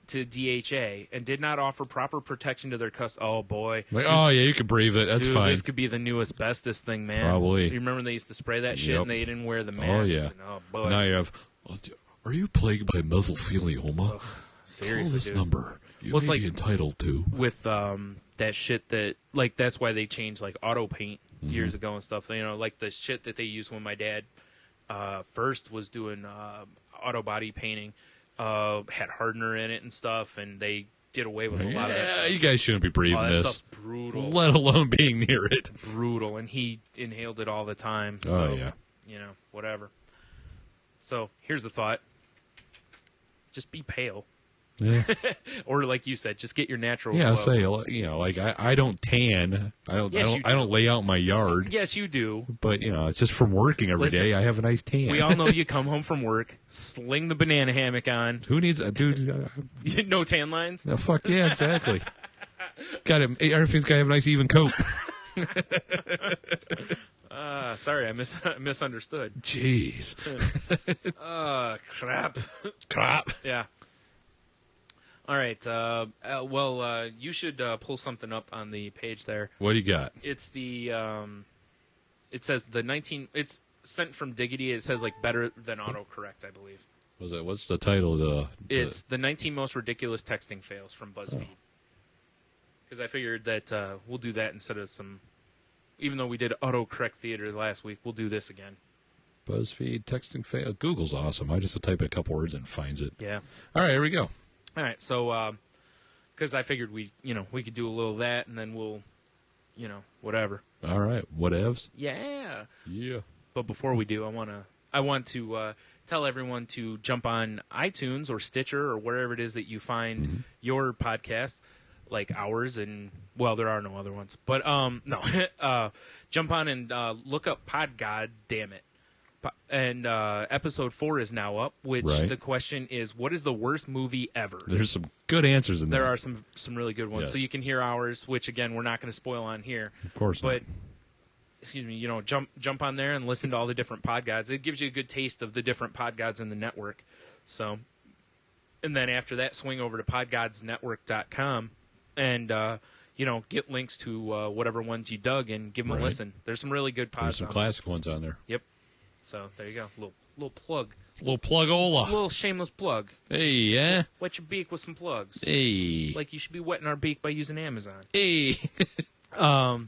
to DHA and did not offer proper protection to their customers. Oh, boy. Oh, yeah, you can breathe it. That's Dude, fine. this could be the new asbestos thing, man. Probably. You remember they used to spray that shit Yep. and they didn't wear the masks? Oh, yeah. And, oh, boy. Now you have, are you plagued by mesothelioma? Call Seriously, this dude. number. You Well, it's may like be entitled to. with that shit that, like, that's why they changed, like, auto paint years ago and stuff. You know, like the shit that they used when my dad first was doing auto body painting had hardener in it and stuff, and they did away with a lot of that stuff. You guys shouldn't be breathing that this. stuff's brutal. Let alone being near it. Brutal, and he inhaled it all the time. Oh, So, yeah. you know, whatever. So here's the thought: just be pale. Yeah. Or like you said, just get your natural Yeah, glow. say, you know, like I don't tan. Yes, you I don't lay out my yard. Yes, you do. But, you know, it's just from working every day. Listen, I have a nice tan. We all know you come home from work, sling the banana hammock on. Who needs a dude? No tan lines? No, fuck yeah, exactly. Everything's got to have a nice even coat. Sorry, I misunderstood. Jeez. Crap. Crap. Yeah. All right. You should pull something up on the page there. What do you got? It's the. It says the 19. It's sent from Diggity. It says like better than autocorrect, I believe. What's the title of It's the 19 most ridiculous texting fails from BuzzFeed. Because I figured that we'll do that instead of some even though we did autocorrect theater last week, we'll do this again. BuzzFeed, texting fail. Google's awesome. I just type in a couple words and it finds it. Yeah. All right, here we go. All right, so because I figured we could do a little of that, and then we'll, whatever. All right, whatevs. Yeah. Yeah. But before we do, I want to tell everyone to jump on iTunes or Stitcher or wherever it is that you find your podcast, like ours, and there are no other ones. But no, jump on and look up Pod God Damn It. And episode 4 is now up, which the question is, what is the worst movie ever? There's some good answers in there. There are some really good ones. Yes. So you can hear ours, which, again, we're not going to spoil on here. Of course not. But, excuse me, jump on there and listen to all the different pod gods. It gives you a good taste of the different pod gods in the network. So, and then after that, swing over to podgodsnetwork.com and, get links to whatever ones you dug and give them a listen. There's some really good pods. There's some classic ones on there. Yep. So there you go, little plug, little plug-ola, little shameless plug. Hey, yeah. Wet your beak with some plugs. Hey, like you should be wetting our beak by using Amazon. Hey. All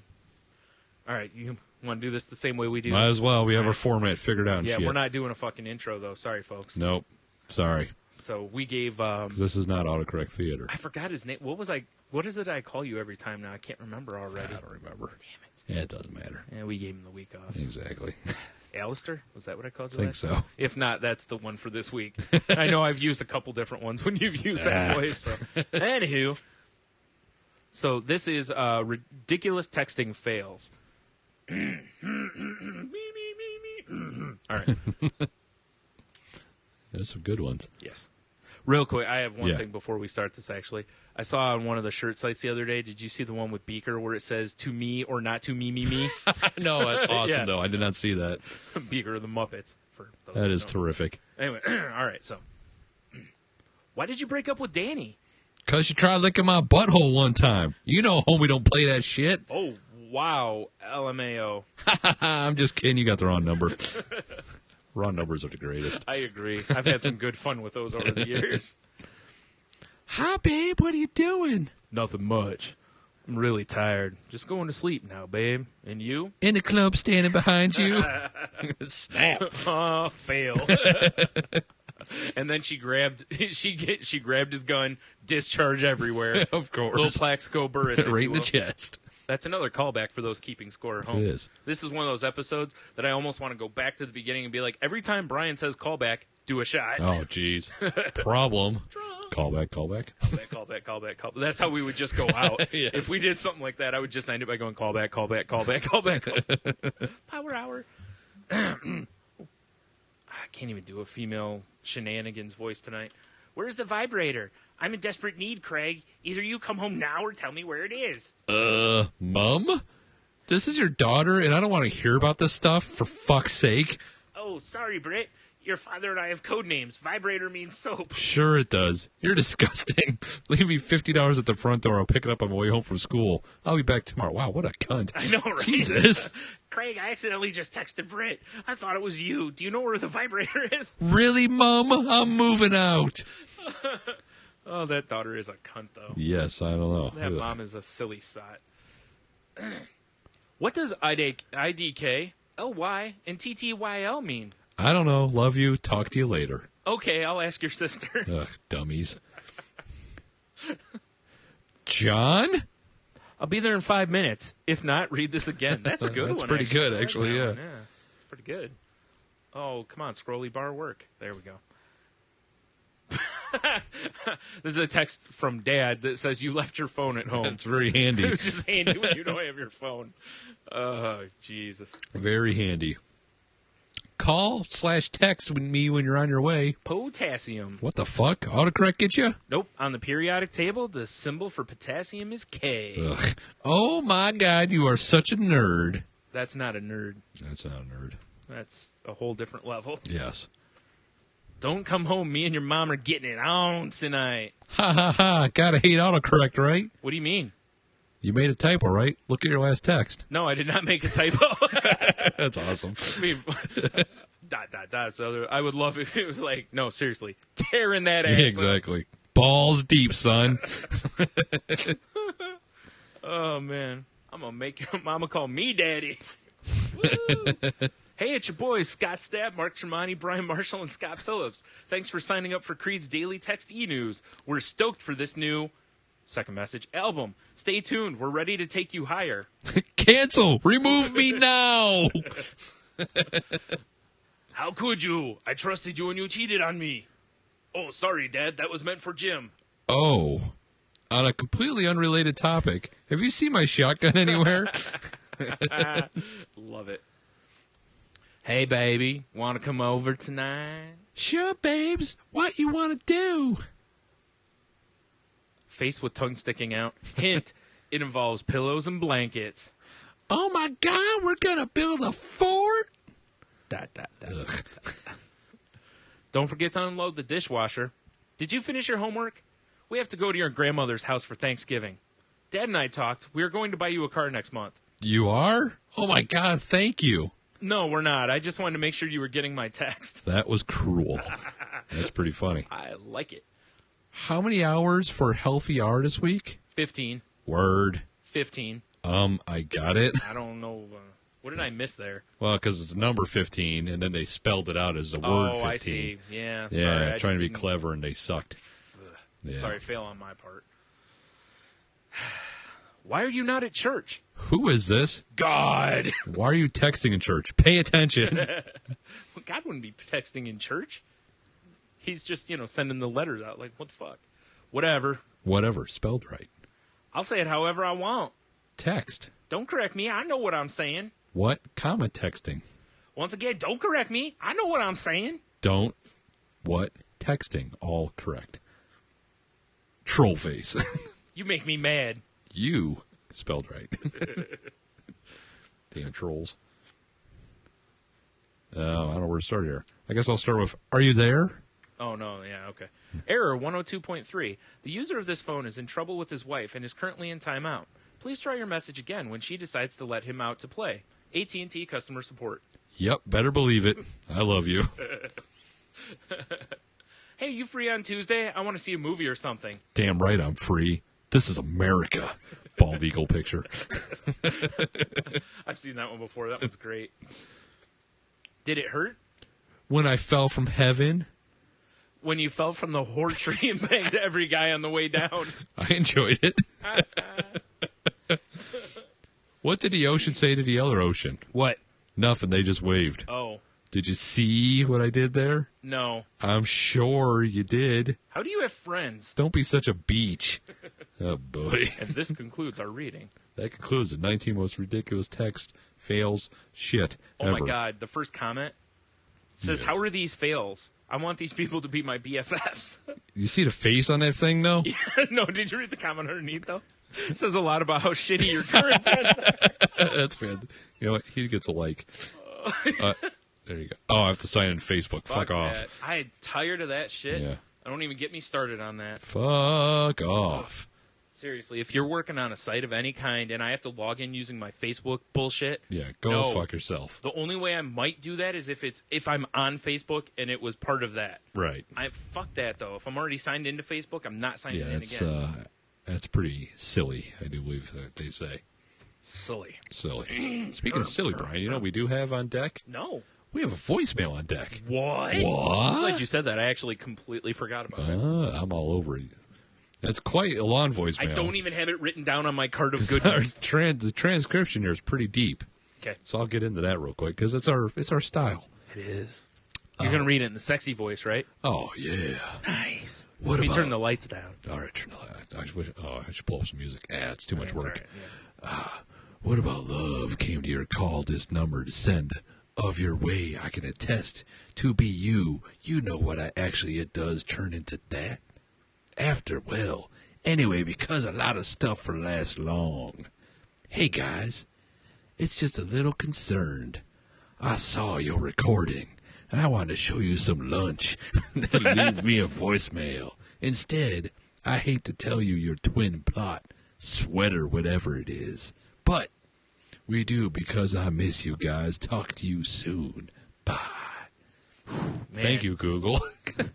right, you want to do this the same way we do? Might as well. We have our format figured out. And yeah, shit. We're not doing a fucking intro though. Sorry, folks. Nope. Sorry. So we gave. This is not autocorrect theater. I forgot his name. What is it I call you every time now? I can't remember already. I don't remember. Damn it. Yeah, it doesn't matter. Yeah, we gave him the week off. Exactly. Alistair? Was that what I called you? I think so. If not, that's the one for this week. I know I've used a couple different ones when you've used that voice. So. Anywho, so this is ridiculous texting fails. All right. There's some good ones. Yes. Real quick, I have one thing before we start this, actually. I saw on one of the shirt sites the other day, did you see the one with Beaker where it says, to me or not to me, me, me? No, that's awesome, though. I did not see that. Beaker of the Muppets. For those that is terrific. Anyway, all right, so. Why did you break up with Danny? Because you tried licking my butthole one time. You know homie don't play that shit. Oh, wow. LMAO. I'm just kidding. You got the wrong number. Wrong numbers are the greatest. I agree. I've had some good fun with those over the years. Hi, babe. What are you doing? Nothing much. I'm really tired. Just going to sleep now, babe. And you? In the club standing behind you. Snap. Oh, fail. And then she grabbed his gun, discharge everywhere. Of course. Little Plaxico Burress. Right in the chest. That's another callback for those keeping score at home. It is. This is one of those episodes that I almost want to go back to the beginning and be like, every time Brian says callback, do a shot. Oh, jeez. Problem. Callback. Callback. That's how we would just go out. Yes. If we did something like that, I would just end it by going callback. Power hour. I can't even do a female shenanigans voice tonight. Where's the vibrator? I'm in desperate need, Craig. Either you come home now or tell me where it is. Mom? This is your daughter, and I don't want to hear about this stuff, for fuck's sake. Oh, sorry, Britt. Your father and I have code names. Vibrator means soap. Sure it does. You're disgusting. Leave me $50 at the front door. I'll pick it up on my way home from school. I'll be back tomorrow. Wow, what a cunt. I know, right? Jesus. Craig, I accidentally just texted Britt. I thought it was you. Do you know where the vibrator is? Really, Mom? I'm moving out. Oh, that daughter is a cunt, though. Yes, I don't know. That mom is a silly sot. What does IDK, LY, and TTYL mean? I don't know. Love you. Talk to you later. Okay, I'll ask your sister. Ugh, dummies. John? I'll be there in 5 minutes. If not, read this again. That's a good one. That's pretty good, actually, yeah. It's pretty good. Oh, come on, scrolly bar work. There we go. This is a text from Dad that says you left your phone at home. It's very handy. It's just handy when you don't have your phone. Oh, Jesus. Very handy. Call/text with me when you're on your way. Potassium. What the fuck? Autocorrect get you? Nope. On the periodic table, the symbol for potassium is K. Ugh. Oh, my God, you are such a nerd. That's not a nerd. That's not a nerd. That's a whole different level. Yes. Don't come home. Me and your mom are getting it on tonight. Ha, ha, ha. Gotta hate autocorrect, right? What do you mean? You made a typo, right? Look at your last text. No, I did not make a typo. That's awesome. I mean, ... So I would love if it was like, no, seriously, tearing that ass. Exactly. Balls deep, son. Oh, man. I'm going to make your mama call me daddy. Woo! Hey, it's your boys, Scott Stapp, Mark Tremonti, Brian Marshall, and Scott Phillips. Thanks for signing up for Creed's Daily Text e-News. We're stoked for this new, second message, album. Stay tuned. We're ready to take you higher. Cancel. Remove me now. How could you? I trusted you and you cheated on me. Oh, sorry, Dad. That was meant for Jim. Oh, on a completely unrelated topic, have you seen my shotgun anywhere? Love it. Hey, baby, want to come over tonight? Sure, babes. What you want to do? Face with tongue sticking out. Hint, it involves pillows and blankets. Oh, my God, we're going to build a fort? Don't forget to unload the dishwasher. Did you finish your homework? We have to go to your grandmother's house for Thanksgiving. Dad and I talked. We are going to buy you a car next month. You are? Oh, my God, thank you. No, we're not. I just wanted to make sure you were getting my text. That was cruel. That's pretty funny. I like it. How many hours for healthy hour this week? 15. Word. 15. I got it. I don't know. What did I miss there? Well, because it's number 15, and then they spelled it out as the word 15. Oh, I see. Yeah. Yeah, sorry, trying to be clever, and they sucked. Yeah. Sorry, fail on my part. Why are you not at church? Who is this? God. Why are you texting in church? Pay attention. Well, God wouldn't be texting in church. He's just, sending the letters out. Like, what the fuck? Whatever. Whatever. Spelled right. I'll say it however I want. Text. Don't correct me. I know what I'm saying. What? Comma texting. Once again, don't correct me. I know what I'm saying. Don't. What? Texting. All correct. Troll face. You make me mad. You spelled right. Damn trolls. I don't know where to start here. I guess I'll start with, are you there? Oh, no. Yeah, okay. Error 102.3. The user of this phone is in trouble with his wife and is currently in timeout. Please try your message again when she decides to let him out to play. AT&T customer support. Yep, better believe it. I love you. Hey, you free on Tuesday? I want to see a movie or something. Damn right I'm free. This is America. Bald eagle picture. I've seen that one before. That one's great. Did it hurt? When I fell from heaven. When you fell from the whore tree and banged every guy on the way down. I enjoyed it. What did the ocean say to the other ocean? What? Nothing. They just waved. Oh. Did you see what I did there? No. I'm sure you did. How do you have friends? Don't be such a beach. Oh, boy. And this concludes our reading. That concludes the 19 most ridiculous text fails shit ever. Oh, my God. The first comment says, How are these fails? I want these people to be my BFFs. You see the face on that thing, though? Yeah, no, did you read the comment underneath, though? It says a lot about how shitty your current friends are. That's bad. You know what? He gets a like. There you go. Oh, I have to sign in Facebook. Fuck off. That. I'm tired of that shit. Yeah. I don't even get me started on that. Fuck off. Seriously, if you're working on a site of any kind and I have to log in using my Facebook bullshit, go fuck yourself. The only way I might do that is if I'm on Facebook and it was part of that. Right. Fuck that though. If I'm already signed into Facebook, I'm not signing in again. That's pretty silly, I do believe that they say. Silly. Speaking of silly, Brian, you know what we do have on deck? No. We have a voicemail on deck. What? I'm glad you said that. I actually completely forgot about it. I'm all over it. That's quite a long voicemail. I don't even have it written down on my card of goodness. The transcription here is pretty deep. Okay. So I'll get into that real quick because it's our style. It is. You're going to read it in the sexy voice, right? Oh, yeah. Nice. Let me turn the lights down. All right, turn the lights. I should pull up some music. It's too much work. Right, yeah. What about love came to your call this number to send of your way? I can attest to be you. You know what it does turn into that. Anyway, because a lot of stuff will last long. Hey, guys, it's just a little concerned. I saw your recording, and I wanted to show you some lunch. Then leave me a voicemail. Instead, I hate to tell you your twin plot, sweater, whatever it is. But we do because I miss you guys. Talk to you soon. Bye. Thank you, Google.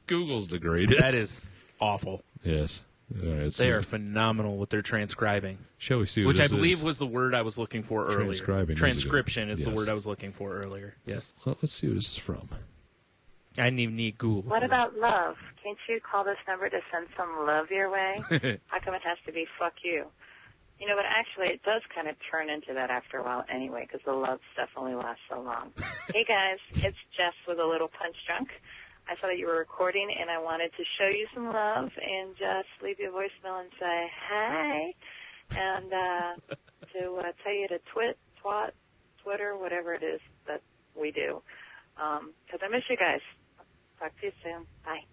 Google's the greatest. That is awful. Yes. All right, let's They see. are phenomenal with their transcribing. Shall we see what Which I this believe is? was the word I was looking for earlier. Transcribing is a good- Transcription is the yes. word I was looking for earlier. Yes. Well, let's see what this is from. I didn't even need Google. What about love? Can't you call this number to send some love your way? How come it has to be fuck you? You know, but actually it does kind of turn into that after a while anyway, because the love stuff only lasts so long. Hey guys, it's Jess with a little punch drunk. I saw that you were recording, and I wanted to show you some love and just leave you a voicemail and say hi, and to tell you to Twitter, whatever it is that we do, because I miss you guys. Talk to you soon. Bye.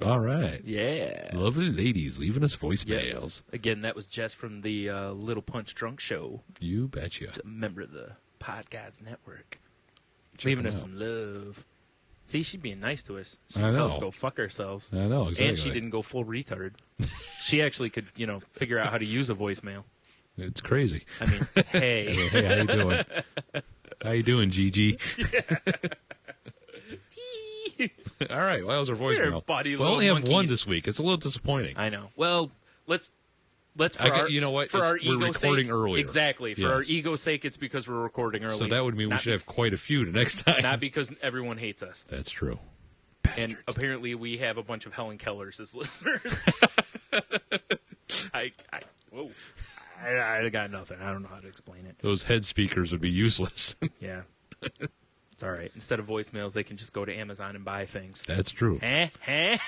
All right. Yeah. Lovely ladies leaving us voicemails. Again, that was Jess from the Little Punch Drunk Show. You betcha. A member of the Pod Gods Network. Check Leaving them us out. some love. See, she's being nice to us. She I can tell us know. to go fuck ourselves. I know, exactly. And she didn't go full retard. She actually could, figure out how to use a voicemail. It's crazy. I mean, hey. Hey, how you doing? How you doing, Gigi? All right, well, that was our You're a voicemail. buddy We little only have one monkeys. this week. It's a little disappointing. I know. Well, let's you know what? For It's- our we're ego's recording sake, earlier. exactly. For our Yes. ego's sake, it's because we're recording early. So that would mean we Not should have quite a few the next time. Not because everyone hates us. That's true. And apparently we have a bunch of Helen Kellers as listeners. I got nothing. I don't know how to explain it. Those head speakers would be useless. Yeah. It's all right. Instead of voicemails, they can just go to Amazon and buy things. That's true. Trying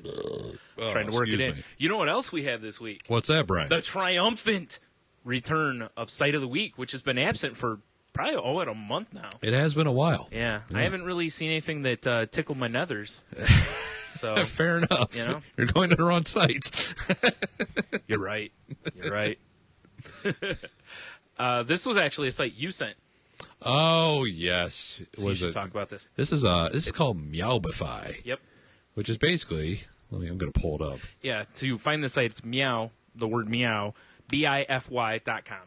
to work it excuse in. me. You know what else we have this week? What's that, Brian? The triumphant return of Sight of the Week, which has been absent for probably a month now. It has been a while. Yeah. I haven't really seen anything that tickled my nethers. So Fair enough. You know? You're going to the wrong sites. You're right. This was actually a site you sent. Oh yes, So you should talk about this. This is called Meowbify. Yep. Which is basically, I'm going to pull it up. Yeah, to find the site, it's meow, the word meow, BIFY.com.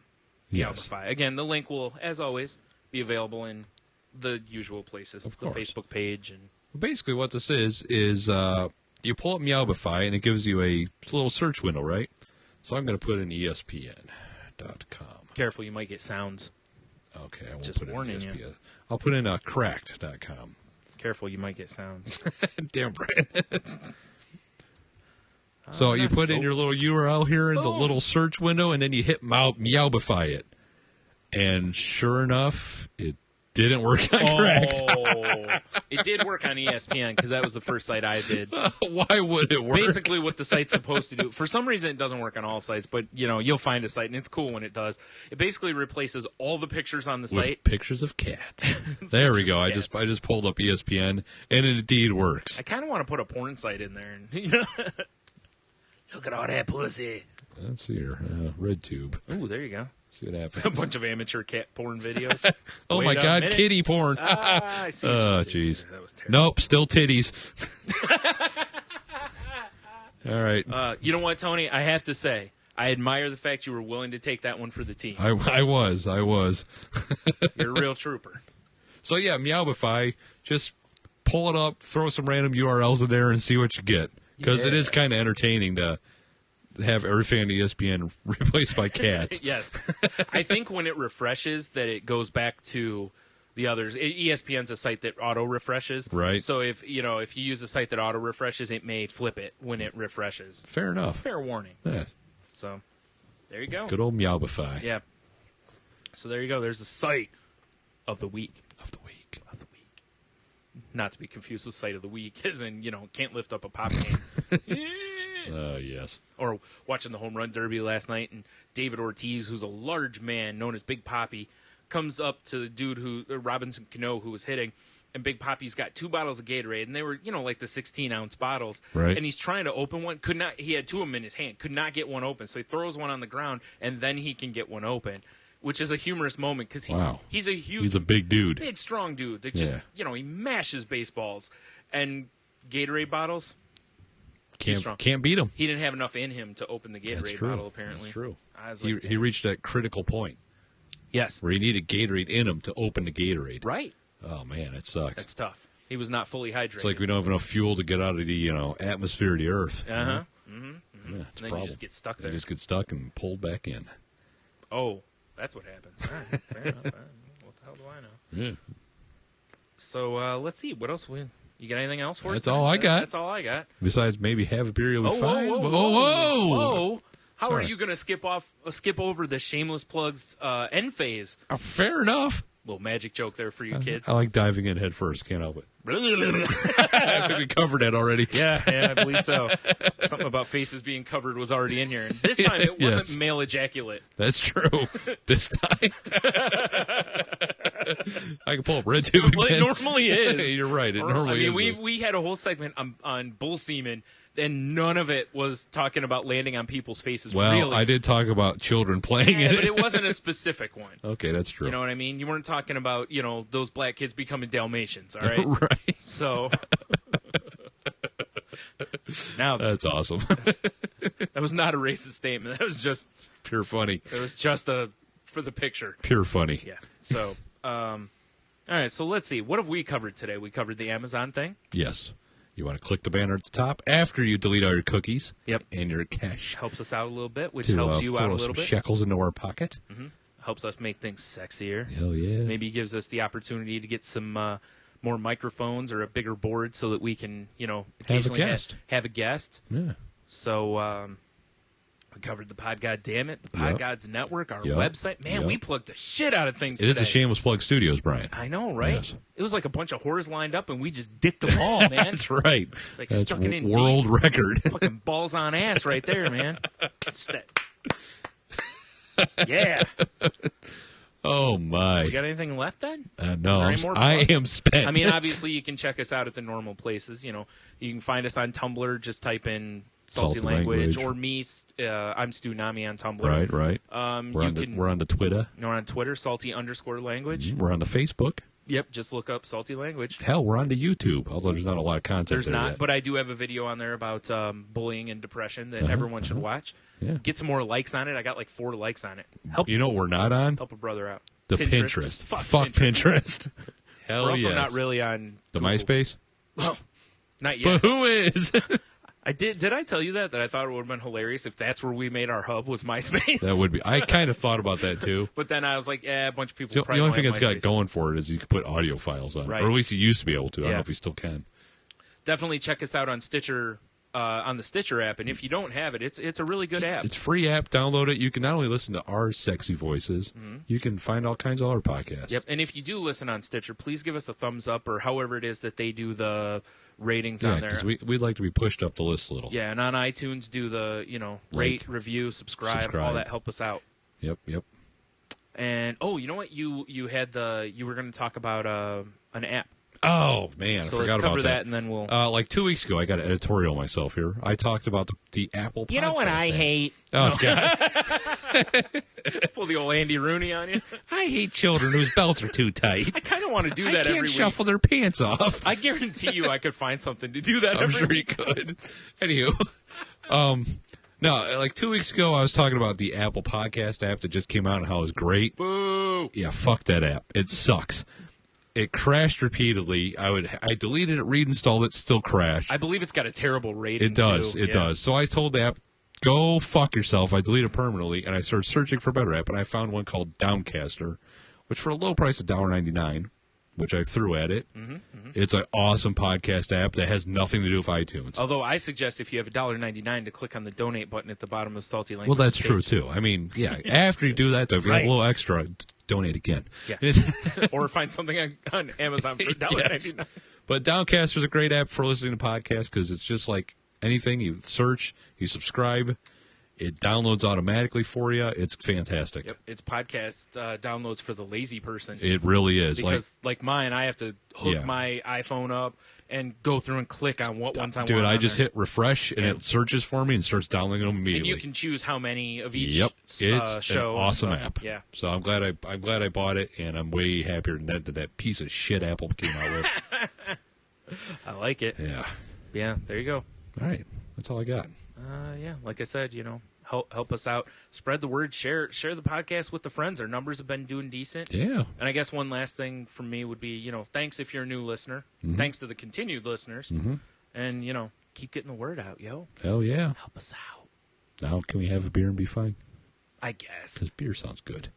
Yes. Meowbify. Again, the link will, as always, be available in the usual places. Of the course. Facebook page. And Basically, what this is you pull up Meowbify and it gives you a little search window, right? So I'm going to put in ESPN.com. Careful, you might get sounds. Okay, I won't Just put in warning ESPN. you. I'll put in cracked.com. Careful, you might get sounds. Damn, Brian. So you put in your little URL here in the little search window, and then you hit Meowbify it. And sure enough, it didn't work on Cracked. It did work on ESPN because that was the first site I did. Why would it work? Basically, what the site's supposed to do. For some reason, it doesn't work on all sites, but you'll find a site, and it's cool when it does. It basically replaces all the pictures on the With site. pictures of cats. There we go. I just pulled up ESPN, and it indeed works. I kind of want to put a porn site in there. And, look at all that pussy. Let's see here. RedTube. Ooh, there you go. See what happens. A bunch of amateur cat porn videos. Oh, Wait my a God, minute. kitty porn. I see what Oh, you did jeez. there. That was terrible. Nope, still titties. All right. You know what, Tony? I have to say, I admire the fact you were willing to take that one for the team. I was. You're a real trooper. So, yeah, Meowbify, just pull it up, throw some random URLs in there, and see what you get. Because it is kind of entertaining to have everything on ESPN replaced by cats. Yes. I think when it refreshes that it goes back to the others. ESPN's a site that auto-refreshes. Right. So if you use a site that auto-refreshes, it may flip it when it refreshes. Fair enough. Fair warning. Yeah. So there you go. Good old Meowbify. Yeah. So there you go. There's the site of the week. Not to be confused with site of the week, as in, can't lift up a pop can. Yes. Or watching the home run derby last night, and David Ortiz, who's a large man known as Big Papi, comes up to the dude Robinson Cano, who was hitting, and Big Papi's got 2 bottles of Gatorade, and they were, like the 16-ounce bottles. Right. And he's trying to open one. He had 2 of them in his hand. Could not get one open. So he throws one on the ground, and then he can get one open, which is a humorous moment because he's a huge... He's a big dude. Big, strong dude that just, he mashes baseballs. And Gatorade bottles... Can't beat him. He didn't have enough in him to open the Gatorade bottle, apparently. That's true. I was like, He reached that critical point. Yes. Where he needed Gatorade in him to open the Gatorade. Right. Oh, man, it sucks. That's tough. He was not fully hydrated. It's like we don't have enough fuel to get out of the, atmosphere of the Earth. Uh-huh. Mm-hmm. Yeah, it's a And then problem. you just get stuck there. You just get stuck and pulled back in. Oh, that's what happens. All right, fair enough. What the hell do I know? Yeah. So let's see. What else? You got anything else for us? That's all I got. That's all I got. Besides, maybe have a beer, you'll be fine. Whoa! How Sorry. are you going to skip over the shameless plugs end phase? Fair enough. Little magic joke there for you kids. I like diving in head first. Can't help it. I think we covered that already. Yeah, I believe so. Something about faces being covered was already in here. And this time it wasn't Yes. male ejaculate. That's true. This time. I can pull up RedTube again. Well, it normally is. You're right. It normally is. We had a whole segment on bull semen, and none of it was talking about landing on people's faces. Well, really. I did talk about children playing Yeah, it. but it wasn't a specific one. Okay, that's true. You know what I mean? You weren't talking about, those black kids becoming Dalmatians, all right? Right. So, now That's awesome. that was not a racist statement. That was just Pure funny. It was just for the picture. Pure funny. Yeah. So, all right. So let's see. What have we covered today? We covered the Amazon thing. Yes. You want to click the banner at the top after you delete all your cookies. Yep. And your cash. Helps us out a little bit, which to, helps you out a throw little some bit. shekels into our pocket. Mm-hmm. Helps us make things sexier. Hell yeah. Maybe gives us the opportunity to get some more microphones or a bigger board so that we can, occasionally have a guest. Yeah. So we covered the Pod God Damn It, the Pod Gods Network, our Yep. website. Man, we plugged the shit out of things It today. is a Shameless Plug Studios, Brian. I know, right? Yes. It was like a bunch of whores lined up, and we just dicked them all, man. That's right. Like That's stuck it in world deep. record. Fucking balls on ass right there, man. It's that. Yeah. Oh, my. We got anything left then? No, Is there any more I plugs? am spent. I mean, obviously, you can check us out at the normal places. You can find us on Tumblr. Just type in Salty Language. Or me. I'm Stu Nami on Tumblr. Right. We're on the Twitter. We're on Twitter, Salty_language. We're on the Facebook. Yep, just look up Salty Language. Hell, we're on the YouTube, although there's not a lot of content There's there not, yet. but I do have a video on there about bullying and depression that everyone should watch. Yeah. Get some more likes on it. I got like 4 likes on it. You know what we're not on? Help a brother out. The Pinterest. Fuck Pinterest. Hell We're also yes. not really on The Google. MySpace? Oh, not yet. But who is? Did I tell you that I thought it would have been hilarious if that's where we made our hub was MySpace? That would be. I kind of thought about that too. But then I was like, a bunch of people So probably the only don't thing have it's got MySpace. going for it is you can put audio files on Right. it. Or at least you used to be able to. I don't Yeah. know if you still can. Definitely check us out on Stitcher, on the Stitcher app. And if you don't have it, it's a really good app. It's a free app. Download it. You can not only listen to our sexy voices, you can find all kinds of other podcasts. Yep. And if you do listen on Stitcher, please give us a thumbs up or however it is that they do the ratings Yeah, on there. because we'd like to be pushed up the list a little. Yeah, and on iTunes, do the, rate, review, subscribe, all that help us out. Yep. And, you know what? You were going to talk about an app. Oh, man, I So forgot let's cover about that, and then we'll... like 2 weeks ago, I got an editorial myself here. I talked about the Apple podcast. You know what I app. hate? Oh, No. God. Pull the old Andy Rooney on you. I hate children whose belts are too tight. I kind of want to do I that can't every shuffle week. their pants off. I guarantee you I could find something to do that I'm every sure you week. could. Anywho, no, like 2 weeks ago, I was talking about the Apple Podcast app that just came out and how it was great. Boo! Yeah, fuck that app. It sucks. It crashed repeatedly. I deleted it, reinstalled it, still crashed. I believe it's got a terrible rating, It does. too. It Yeah. does. So I told the app, go fuck yourself. I deleted it permanently, and I started searching for a better app, and I found one called Downcastr, which for a low price of $1.99, which I threw at it. It's an awesome podcast app that has nothing to do with iTunes. Although I suggest if you have $1.99 to click on the donate button at the bottom of Salty Language. Well, that's page. true, too. I mean, yeah, after you do that, though, if you have a Right. little extra, donate again. Yeah. Or find something on Amazon for $1.99. Yes. But Downcastr is a great app for listening to podcasts because it's just like anything. You search, you subscribe, it downloads automatically for you. It's fantastic. Yep, it's podcast downloads for the lazy person. It really is. Because like mine, I have to hook Yeah. my iPhone up and go through and click on what ones I want. Dude, I on just there. hit refresh, and it searches for me and starts downloading them And immediately. you can choose how many of each Yep, it's show. an awesome and stuff. app. Yeah. So I'm glad I bought it, and I'm way happier than that piece of shit Apple came out with. I like it. Yeah. Yeah, there you go. All right, that's all I got. Yeah, like I said, help us out. Spread the word. Share the podcast with the friends. Our numbers have been doing decent. Yeah. And I guess one last thing from me would be, thanks if you're a new listener. Mhm. Thanks to the continued listeners. Mhm. And, keep getting the word out, yo. Hell yeah. Help us out. Now, can we have a beer and be fine? I guess. Because beer sounds good.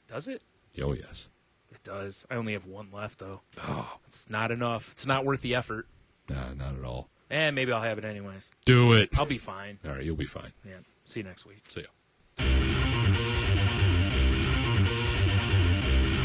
Does it? Oh, yes. It does. I only have one left, though. Oh, it's not enough. It's not worth the effort. Nah, not at all. And maybe I'll have it anyways. Do it. I'll be fine. All right, you'll be fine. Yeah. See you next week. See ya.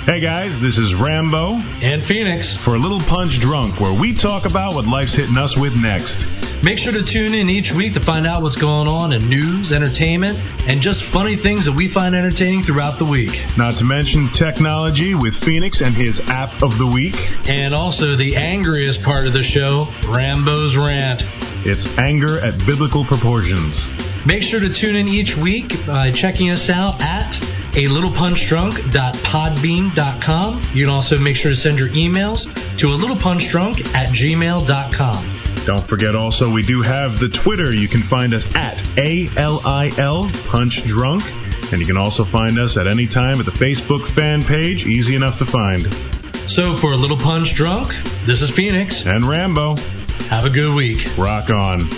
Hey guys, this is Rambo and Phoenix for a Little Punch Drunk, where we talk about what life's hitting us with next. Make sure to tune in each week to find out what's going on in news, entertainment, and just funny things that we find entertaining throughout the week. Not to mention technology with Phoenix and his app of the week. And also the angriest part of the show, Rambo's Rant. It's anger at biblical proportions. Make sure to tune in each week by checking us out at alittlepunchdrunk.podbean.com. You can also make sure to send your emails to alittlepunchdrunk@gmail.com. Don't forget also, we do have the Twitter. You can find us at ALIL Punch Drunk. And you can also find us at any time at the Facebook fan page. Easy enough to find. So for A Little Punch Drunk, this is Phoenix. And Rambo. Have a good week. Rock on.